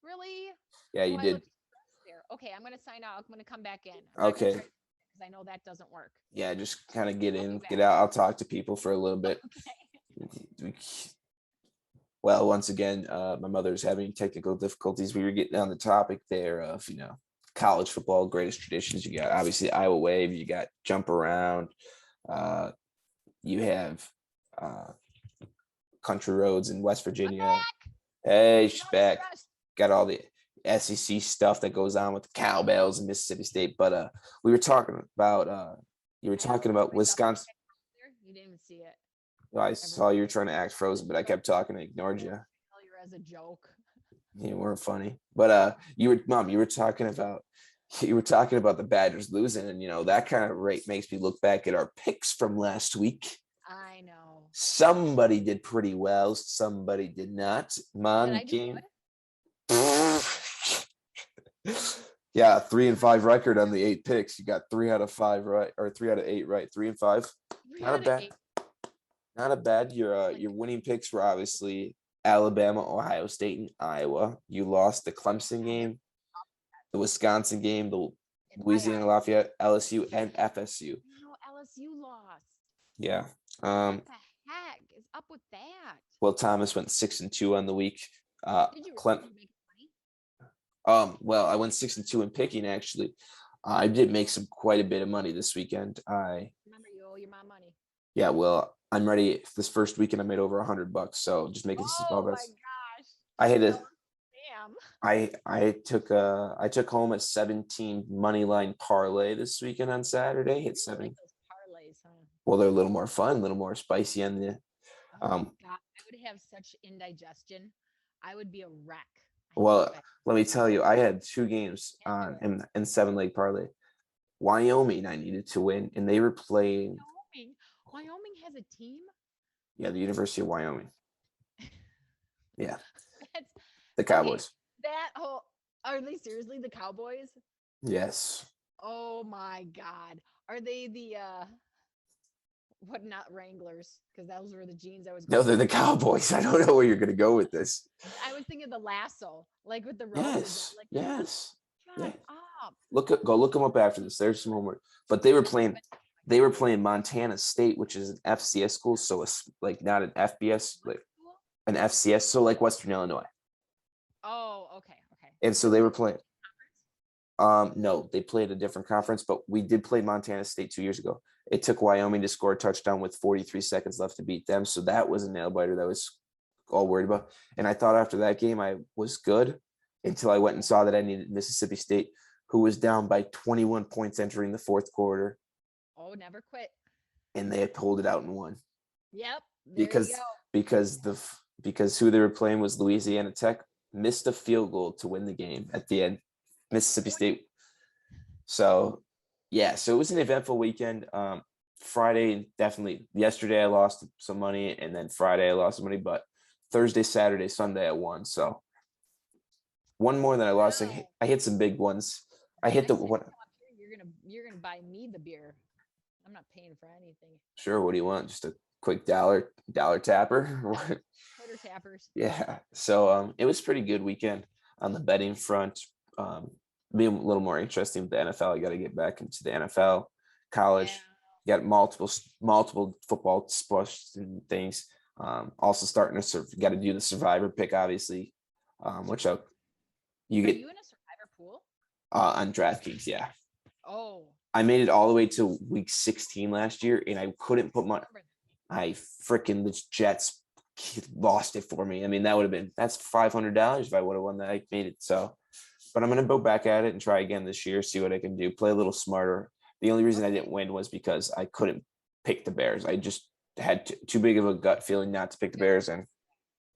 really? Yeah, you I did. looked there. Okay, I'm gonna sign out. I'm gonna come back in. Okay. Because I know that doesn't work. Yeah, just kind of get in, back. get out. I'll talk to people for a little bit. Okay. Well, once again, my mother's having technical difficulties. We were getting on the topic there of, college football, greatest traditions. You got obviously Iowa Wave, you got jump around, you have country roads in West Virginia. Hey, she's back. Got all the SEC stuff that goes on with the cowbells in Mississippi State. But we were talking about you were talking about Wisconsin. You didn't even see it. Well, I saw you were trying to act frozen, but I kept talking and ignored you. Failure as a joke. You weren't funny. But you were talking about the Badgers losing, and that kind of makes me look back at our picks from last week. I know. Somebody did pretty well, somebody did not. Mon game. Yeah, 3-5 record on the 8 picks. You got 3 out of 5 right, or 3 out of 8 right. 3-5. Not a bad. Not a bad. Your winning picks were obviously Alabama, Ohio State, and Iowa. You lost the Clemson game, the Wisconsin game, the Louisiana Lafayette, LSU, and FSU. No, LSU lost. Yeah. What the heck is up with that? Will Thomas went 6-2 on the week. Did you really make money? Well, I went 6-2 in picking actually. I did make quite a bit of money this weekend. Remember, you owe your mom money. Yeah, well, I'm ready. This first weekend, I made over $100, so just making small bets. Oh my gosh! I had a. Damn. I took home a 17 money line parlay this weekend on Saturday. Hit 7. Like those parlays, huh? Well, they're a little more fun, a little more spicy on the. Oh my God, I would have such indigestion. I would be a wreck. Well, let me tell you, I had 2 games in 7-leg parlay. Wyoming, I needed to win, and they were playing. Wyoming has a team? Yeah, the University of Wyoming. Yeah. That's the Cowboys. Okay, are they seriously the Cowboys? Yes. Oh my God. Are they the not Wranglers? Because those were the jeans I was No, they're the Cowboys. I don't know where you're gonna go with this. I was thinking the lasso, like with the roses. Yes. Shut up. Go look them up after this. There's some homework. But they were playing Montana State, which is an FCS school, so it's like not an FBS, like an FCS, so like Western Illinois. Oh, okay. And so they were playing. No, they played a different conference, but we did play Montana State 2 years ago. It took Wyoming to score a touchdown with 43 seconds left to beat them, so that was a nail biter that I was all worried about. And I thought after that game I was good until I went and saw that I needed Mississippi State, who was down by 21 points entering the fourth quarter. Oh go. Never quit. and they had pulled it out and won Yep. There you because go. because who they were playing was Louisiana Tech, missed a field goal to win the game at the end. Mississippi State. So yeah, so it was an eventful weekend. Friday, definitely. Yesterday I lost some money, and then Friday I lost some money, but Thursday, Saturday, Sunday I won. So one more than I lost. Wow. I hit some big ones. I hit the Next time one. you come up here, you're gonna buy me the beer. I'm not paying for anything. Sure, what do you want? Just a quick dollar tapper? Quarter tappers. Yeah. So it was pretty good weekend on the betting front. Um, be a little more interesting with the NFL. I got to get back into the NFL, Yeah. college. Got multiple football sports and things. Also starting to got to do the survivor pick, obviously. Which you Are get you in a survivor pool? on DraftKings. Yeah, Oh, I made it all the way to week 16 last year, and I couldn't put my. I freaking the Jets lost it for me. I mean, that's $500 if I would have won that. I made it. So, but I'm gonna go back at it and try again this year, see what I can do, play a little smarter. The only reason I didn't win was because I couldn't pick the Bears. I just had too big of a gut feeling not to pick the Bears, and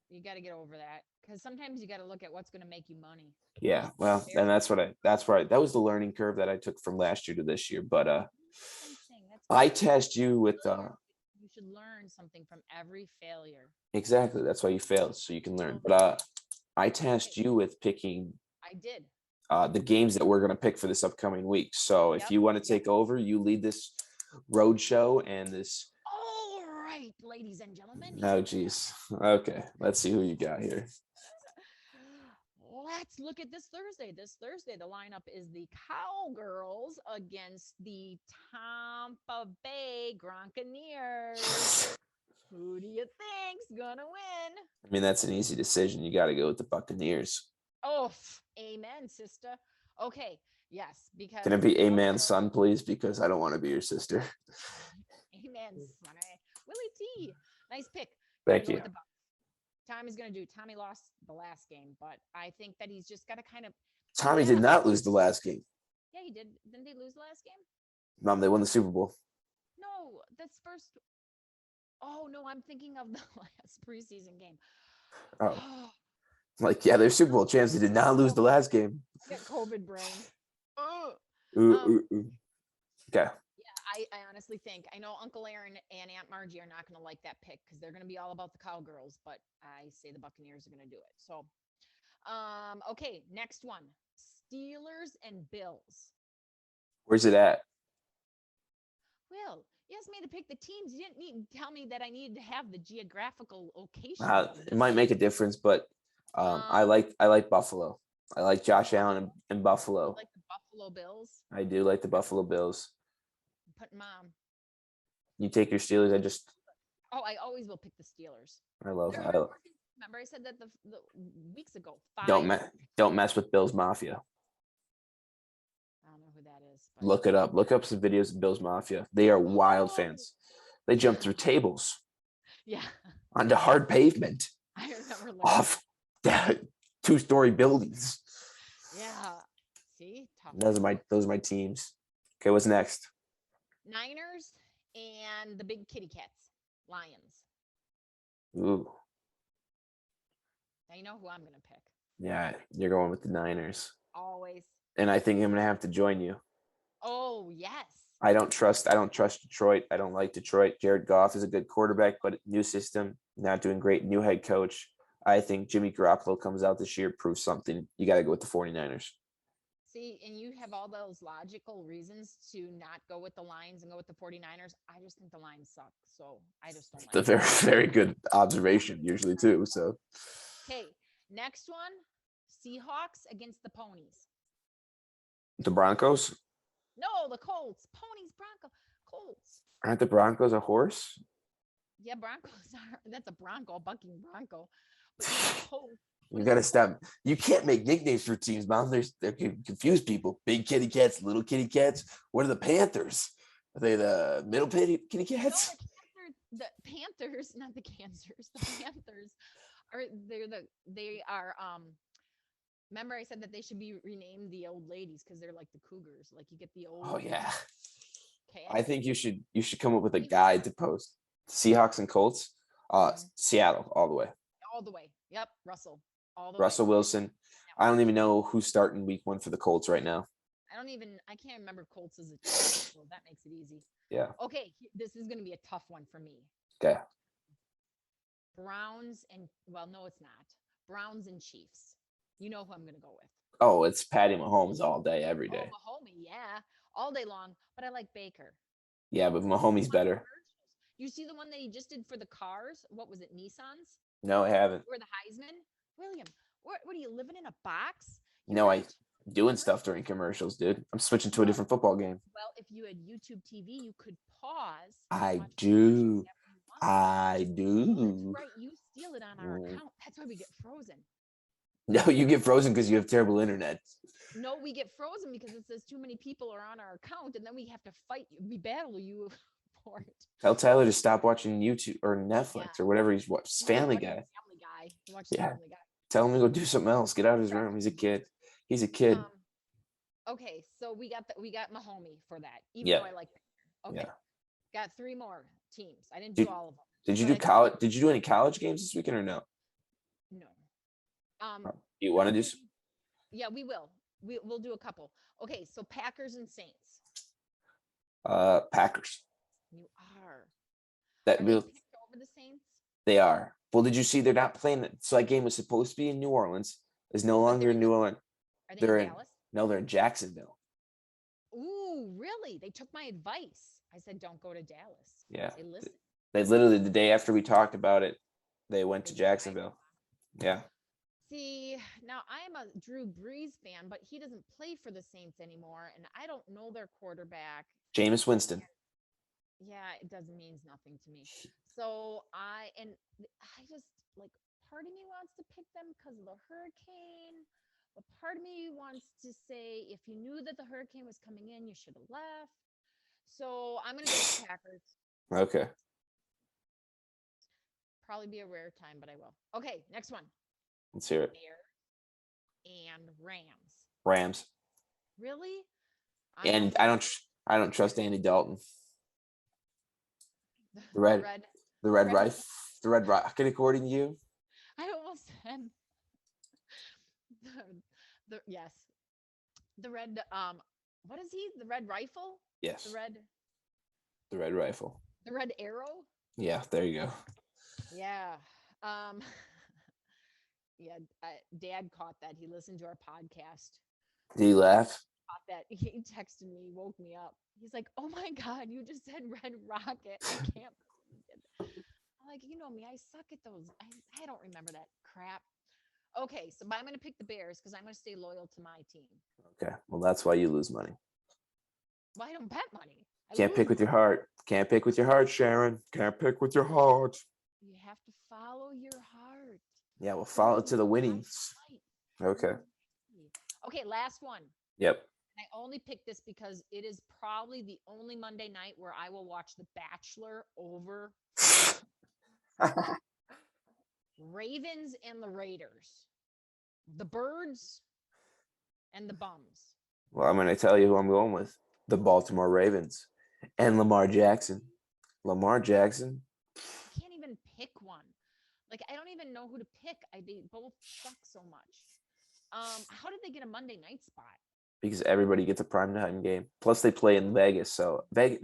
you got to get over that because sometimes you got to look at what's going to make you money. yeah, well, and that was the learning curve that I took from last year to this year. But I test you with you should learn something from every failure. exactly. That's why you failed, so you can learn. But I tasked you with picking I did. the games that we're going to pick for this upcoming week. So if you want to take over, you lead this road show and this. All right, ladies and gentlemen. Oh, geez. Okay, let's see who you got here. Let's look at this Thursday. This Thursday, the lineup is the Cowgirls against the Tampa Bay Gronkaneers. Who do you think's gonna win? I mean, that's an easy decision. You got to go with the Buccaneers. Oh, amen, sister. Okay, yes, because Can it be amen, son, please? Because I don't want to be your sister. Amen, son. Willie T. Nice pick. Thank you. Tommy's gonna do. Tommy lost the last game, but I think that he's just got to kind of. Tommy did not lose the last game. Yeah, he did. Didn't they lose the last game? Mom, they won the Super Bowl. No, that's first. Oh no, I'm thinking of the last preseason game. Oh, like yeah, they're Super Bowl champs. They did not lose the last game. Get COVID brain. Okay. Yeah, I honestly think I know Uncle Aaron and Aunt Margie are not going to like that pick because they're going to be all about the Cowgirls, but I say the Buccaneers are going to do it. So, okay, next one: Steelers and Bills. Where's it at? Well, you asked me to pick the teams. You didn't need to tell me that I needed to have the geographical location. It might make a difference, but I like Buffalo. I like Josh Allen in Buffalo. Like the Buffalo Bills. I do like the Buffalo Bills. Put mom. You take your Steelers. I always will pick the Steelers. I love. Remember, I said that the weeks ago. Don't mess with Bills Mafia. I don't know who that is. But... Look it up. Look up some videos of Bills Mafia. They are wild fans. They jump through tables. Yeah. Onto hard pavement. I remember. Off 2-story buildings. Yeah. See? Tough. Those are my teams. Okay, what's next? Niners and the big kitty cats. Lions. Ooh. Now you know who I'm gonna pick. Yeah, you're going with the Niners. Always. And I think I'm gonna have to join you. Oh yes. I don't trust Detroit. I don't like Detroit. Jared Goff is a good quarterback, but new system, not doing great. New head coach. I think Jimmy Garoppolo comes out this year, proves something. You got to go with the 49ers. See, and you have all those logical reasons to not go with the Lions and go with the 49ers. I just think the Lions suck. So I just don't like it. It's a very, very good observation usually too. So okay, next one, Seahawks against the Ponies. The Broncos? No, the Colts. Ponies, Colts. Aren't the Broncos a horse? Yeah, Broncos are. That's a Bronco, bucking Bronco. You gotta stop. You can't make nicknames for teams, Mom. They confuse people. Big kitty cats, little kitty cats. What are the Panthers? Are they the middle kitty cats? No, the Panthers, not the cancers. The Panthers are. Remember, I said that they should be renamed the old ladies because they're like the cougars. Like you get the old. Oh yeah. Okay. I think you should come up with a guide to post. Seahawks and Colts. Mhm. Seattle all the way. All the way. Yep. Russell. All the way. Russell Wilson. Yep. I don't even know who's starting week 1 for the Colts right now. I can't remember Colts as a team, so that makes it easy. Yeah. Okay, this is going to be a tough one for me. Okay. Browns and well, no, it's not. Browns and Chiefs. You know who I'm going to go with. Oh, it's Patty Mahomes all day, every day. Oh, Mahomie, yeah, all day long. But I like Baker. Yeah, but Mahomes better. You see the one that he just did for the cars? What was it, Nissans? No, I haven't. Or the Heisman? William, what are you living in a box? No, I doing stuff during commercials, dude. I'm switching to a different football game. Well, if you had YouTube TV, you could pause. I do. I do. That's right. You steal it on our account. That's why we get frozen. No, you get frozen because you have terrible internet. No, we get frozen because it says too many people are on our account, and then we have to fight. We battle you for it. Tell Tyler to stop watching YouTube or Netflix or whatever he's watching. Family Guy. Family Guy. He watches Family Guy. Tell him to go do something else. Get out of his room. He's a kid. He's a kid. Okay, so we got Mahomie for that. Even though I like that. Okay. Yeah. Got 3 more teams. I didn't do all of them. Did you do college? Did you do any college games this weekend or no? No. You want to do? Yeah, we will. We'll do a couple. Okay, so Packers and Saints. Packers. You are. That are they picked over the Saints? They are. Well, did you see they're not playing it? So that game was supposed to be in New Orleans. Is no longer in New Orleans. Are they in Dallas? No, they're in Jacksonville. Ooh, really? They took my advice. I said, don't go to Dallas. Yeah. They listened. They literally, the day after we talked about it, they went to Jacksonville. Yeah. See, now I'm a Drew Brees fan, but he doesn't play for the Saints anymore, and I don't know their quarterback. Jameis Winston. Yeah, it doesn't means nothing to me. So I just like part of me wants to pick them because of the hurricane, but part of me wants to say if you knew that the hurricane was coming in, you should have left. So I'm gonna go with Packers. Okay. Probably be a rare time, but I will. Okay, next one. Let's hear it. Bears and Rams. Rams. Really? And I don't trust Andy Dalton. The red rocket, according to you. I almost said yes. The red what is he? The red rifle? Yes. The red rifle. The red arrow? Yeah, there you go. Yeah. Yeah, Dad caught that. He listened to our podcast. Did he laugh? Caught that. He texted me, woke me up. He's like, "Oh my God, you just said red rocket. I can't believe it." I'm like, you know me, I suck at those. I don't remember that crap. Okay, so I'm going to pick the Bears because I'm going to stay loyal to my team. Okay, well, that's why you lose money. Well, I don't bet money. Can't pick with your heart. Can't pick with your heart, Sharon. Can't pick with your heart. You have to follow your heart. Yeah, we'll follow to the winnings. Okay. Okay, last one. Yep. I only picked this because it is probably the only Monday night where I will watch The Bachelor over Ravens and the Raiders, the Birds and the Bums. Well, I'm going to tell you who I'm going with. The Baltimore Ravens and Lamar Jackson. Lamar Jackson. I can't even pick one. Like, I don't even know who to pick. They both suck so much. How did they get a Monday night spot? Because everybody gets a primetime game. Plus, they play in Vegas. So, Vegas,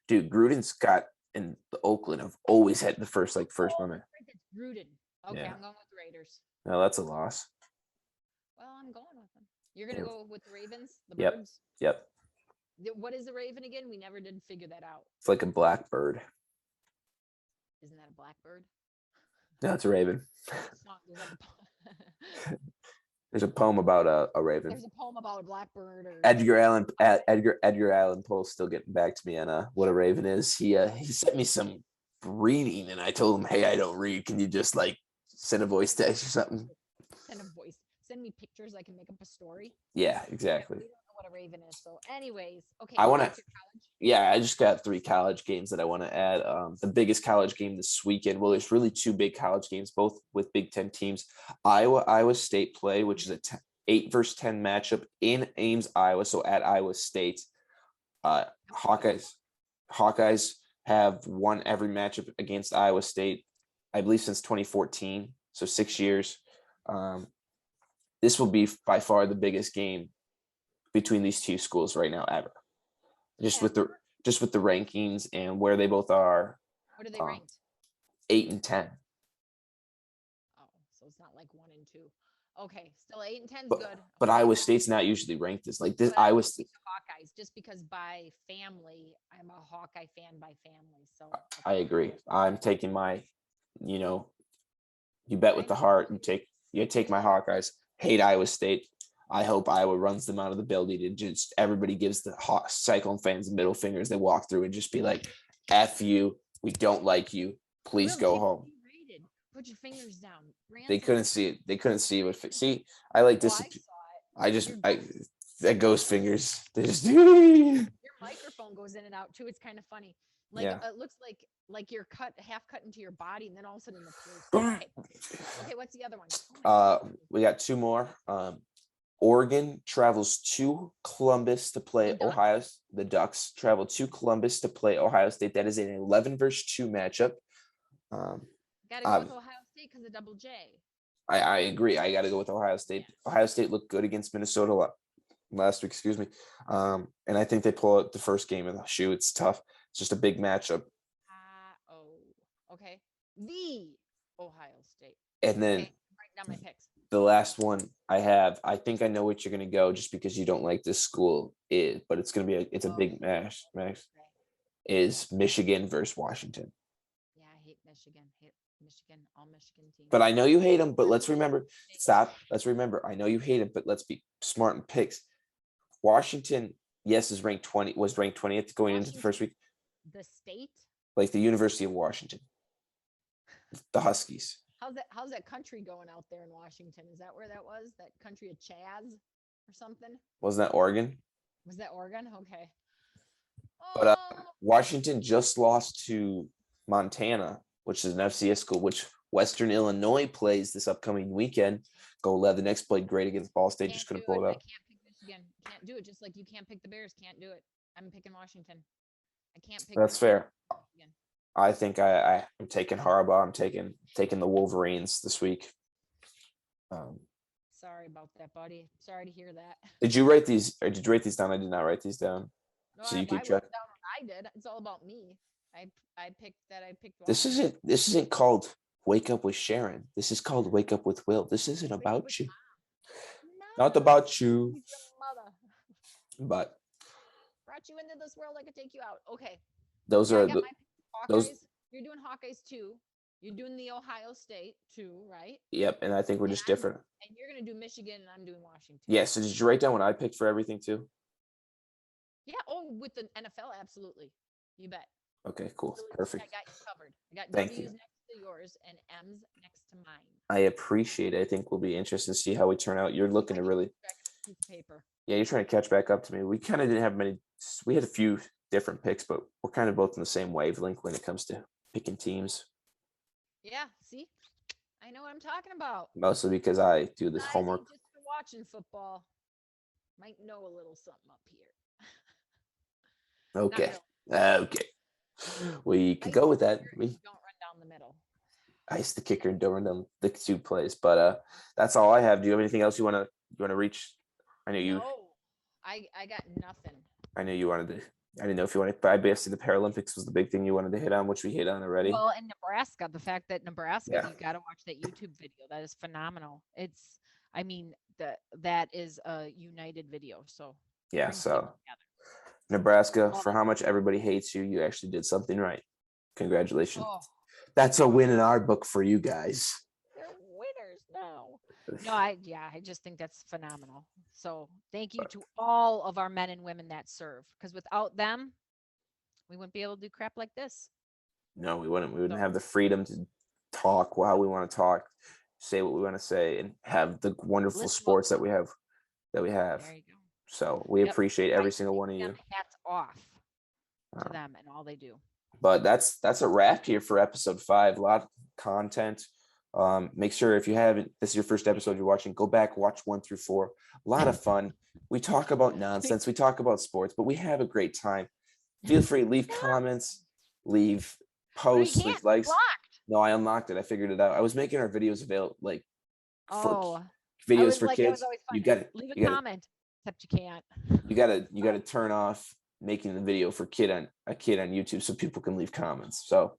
dude, Gruden, Scott, and the Oakland have always had the first Monday. It's Gruden. Okay, yeah. I'm going with the Raiders. No, that's a loss. Well, I'm going with them. You're going to go with the Ravens? The Birds? Yep. What is a raven again? We never did figure that out. It's like a blackbird. Isn't that a blackbird? No, it's a raven. There's a poem about a raven. There's a poem about a blackbird. Edgar Allan Poe's still getting back to me on what a raven is. He sent me some reading, and I told him, "Hey, I don't read. Can you just send a voice text or something?" Send me pictures. I can make up a story. Yeah, exactly. We don't know what a raven is. So, anyways, okay. I want to. Yeah, I just got 3 college games that I want to add. The biggest college game this weekend. Well, there's really 2 big college games, both with Big Ten teams. Iowa State play, which is a 8 versus 10 matchup in Ames, Iowa. So at Iowa State, Hawkeyes. Hawkeyes have won every matchup against Iowa State, I believe, since 2014. So 6 years. This will be by far the biggest game between these two schools right now ever. Just with the rankings and where they both are. What are they ranked? 8 and 10. Oh, so it's not like 1 and 2. Okay, still 8 and 10 is But, good. but Iowa State's not usually ranked as like this. But Iowa State. Hawkeyes, just because by family, I'm a Hawkeye fan by family. So I agree. I'm taking my, you bet with the heart. You take my Hawkeyes. Hate Iowa State. I hope Iowa runs them out of the building and just everybody gives the Cyclone fans the middle fingers. They walk through and just be like, "F you. We don't like you. Please go home." Put your fingers down. They couldn't see it. They couldn't see it. See, I like this. That ghost fingers. They just your microphone goes in and out too. It's kind of funny. Like it looks like you're half cut into your body, and then all of a sudden the okay, what's the other one? We got 2 more. Oregon travels to Columbus to play Ohio. The Ducks travel to Columbus to play Ohio State. That is an 11 versus 2 matchup. Gotta go with Ohio State because of Double J. I agree. I got to go with Ohio State. Ohio State looked good against Minnesota last week. Excuse me. And I think they pull out the first game of the shoe. It's tough. It's just a big matchup. Okay. The Ohio State. And then write down my picks. The last one I have, I think I know what you're going to go just because you don't like this school, but it's going to be a big match. Is Michigan versus Washington. Yeah, I hate Michigan. All Michigan teams. But I know you hate them, but let's remember. Let's remember. I know you hate them, but let's be smart in picks. Washington, yes, was ranked 20th going into the first week. The state? Like the University of Washington. The Huskies. How's that country going out there in Washington? Is that where that was? That country of Chaz or something? Wasn't that Oregon? Was that Oregon? Okay. But Washington just lost to Montana, which is an FCS school, which Western Illinois plays this upcoming weekend. Go 11X played great against Ball State. Just couldn't pull it out. I can't pick Michigan. Can't do it. Just like you can't pick the Bears. Can't do it. I'm picking Washington. I can't pick. That's fair. I think I'm taking Harbaugh. I'm taking the Wolverines this week. Sorry about that, buddy. Sorry to hear that. Did you write these? Or did you write these down? I did not write these down. No, so you keep track. Down what I did. It's all about me. I picked Washington. This isn't called Wake Up with Sharon. This is called Wake Up with Will. This isn't about you. No. Not about you. Mother. But brought you into this world, I could take you out. Okay. Those are Hawkeyes. You're doing Hawkeyes too. You're doing the Ohio State too, right? Yep, and I think we're just different. And you're gonna do Michigan, and I'm doing Washington. Yeah. So did you write down what I picked for everything too? Yeah. Oh, with the NFL, absolutely. You bet. Okay. Cool. So perfect. I got you covered. I got Thank W's you. next to yours and M's next to mine. I appreciate it. I think we'll be interested to see how we turn out. You're looking to really. Piece of paper. Yeah, you're trying to catch back up to me. We kind of didn't have many. We had a few different picks, but we're kind of both in the same wavelength when it comes to picking teams. Yeah, see? I know what I'm talking about. Mostly because I do this homework. Just for watching football. Might know a little something up here. Okay. Okay. We could go with that. We don't run down the middle. Ice the kicker and don't run down the 2 plays. But that's all I have. Do you have anything else you wanna reach? I know you. No, I got nothing. I know you wanted to. I didn't know if you wanted, but I basically the Paralympics was the big thing you wanted to hit on, which we hit on already. Well, in Nebraska, the fact that Nebraska, you got to watch that YouTube video. That is phenomenal. That is a united video. So yeah, so Nebraska, for how much everybody hates you, you actually did something right. Congratulations. Oh. That's a win in our book for you guys. They're winners now. No, I just think that's phenomenal. So thank you to all of our men and women that serve, because without them, we wouldn't be able to do crap like this. No, we wouldn't. We wouldn't have the freedom to talk how we want to talk, say what we want to say, and have the wonderful sports that we have. There you go. So we appreciate every single one of you. Hats off to them and all they do. But that's a wrap here for episode 5. A lot of content. Make sure if you haven't, this is your first episode you're watching, go back, watch 1 through 4. A lot of fun. We talk about nonsense. We talk about sports, but we have a great time. Feel free to leave Yeah. comments, leave Oh, you posts, can't. leave It's likes. blocked. No, I unlocked it. I figured it out. I was making our videos available, like for Oh, I videos was for like, it was kids. always fun. You got to, Leave a you got to, comment, except you can't. you got to turn off making the video for a kid on YouTube so people can leave comments. So,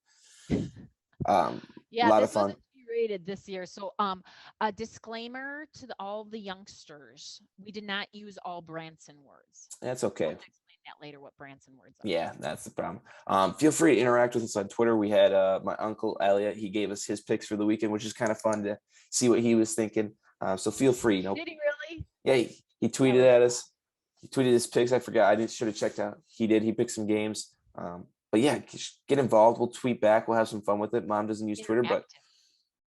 a Yeah, lot of this fun. wasn't G-rated this year. So, a disclaimer to all the youngsters: we did not use all Branson words. That's We'll okay. have to explain that later. What Branson words are? Yeah, that's the problem. Feel free to interact with us on Twitter. We had my uncle Elliot. He gave us his picks for the weekend, which is kind of fun to see what he was thinking. So feel free. Did he really? Yeah, he That tweeted was at cool. us. He tweeted his picks. I forgot. I should have checked out. He did. He picked some games. But yeah, get involved. We'll tweet back. We'll have some fun with it. Mom doesn't use Twitter, but Interactive.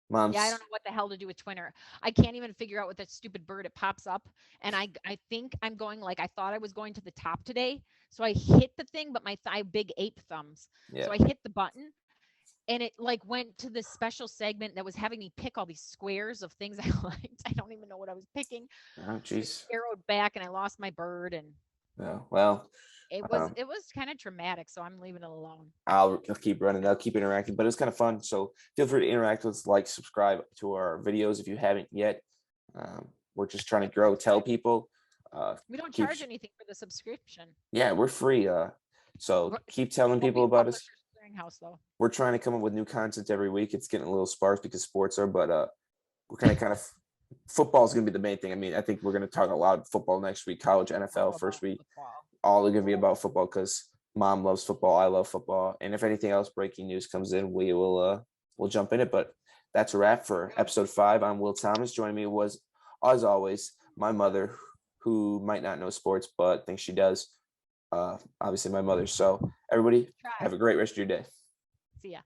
Yeah, I mom's don't know what the hell to do with Twitter. I can't even figure out what that stupid bird. It pops up, and I think I'm going like I thought I was going to the top today. So I hit the thing, but my thigh big ape thumbs. yeah. So I hit the button, and it like went to this special segment that was having me pick all these squares of things I liked. I don't even know what I was picking. Oh, So it jeez. arrowed back, and I lost my bird, and Oh, well, it was um, it was kind of traumatic. So I'm leaving it alone. I'll keep running. I'll keep interacting, but it's kind of fun. So feel free to interact with us, like, subscribe to our videos if you haven't yet. We're just trying to grow. Tell people. We don't Keep charge anything for the subscription. Yeah, we're free. So keep telling Won't be people about us. Publishers Clearinghouse though. We're trying to come up with new content every week. It's getting a little sparse because sports are, but we're kind of football is going to be the main thing. I mean, I think we're going to talk a lot of football next week, college, All NFL first about week. football. All are going to be about football because mom loves football. I love football. And if anything else breaking news comes in, we'll jump in it. But that's a wrap for episode 5. I'm Will Thomas. Joining me was, as always, my mother, who might not know sports, but thinks she does. Obviously my mother. So everybody have a great rest of your day. See ya.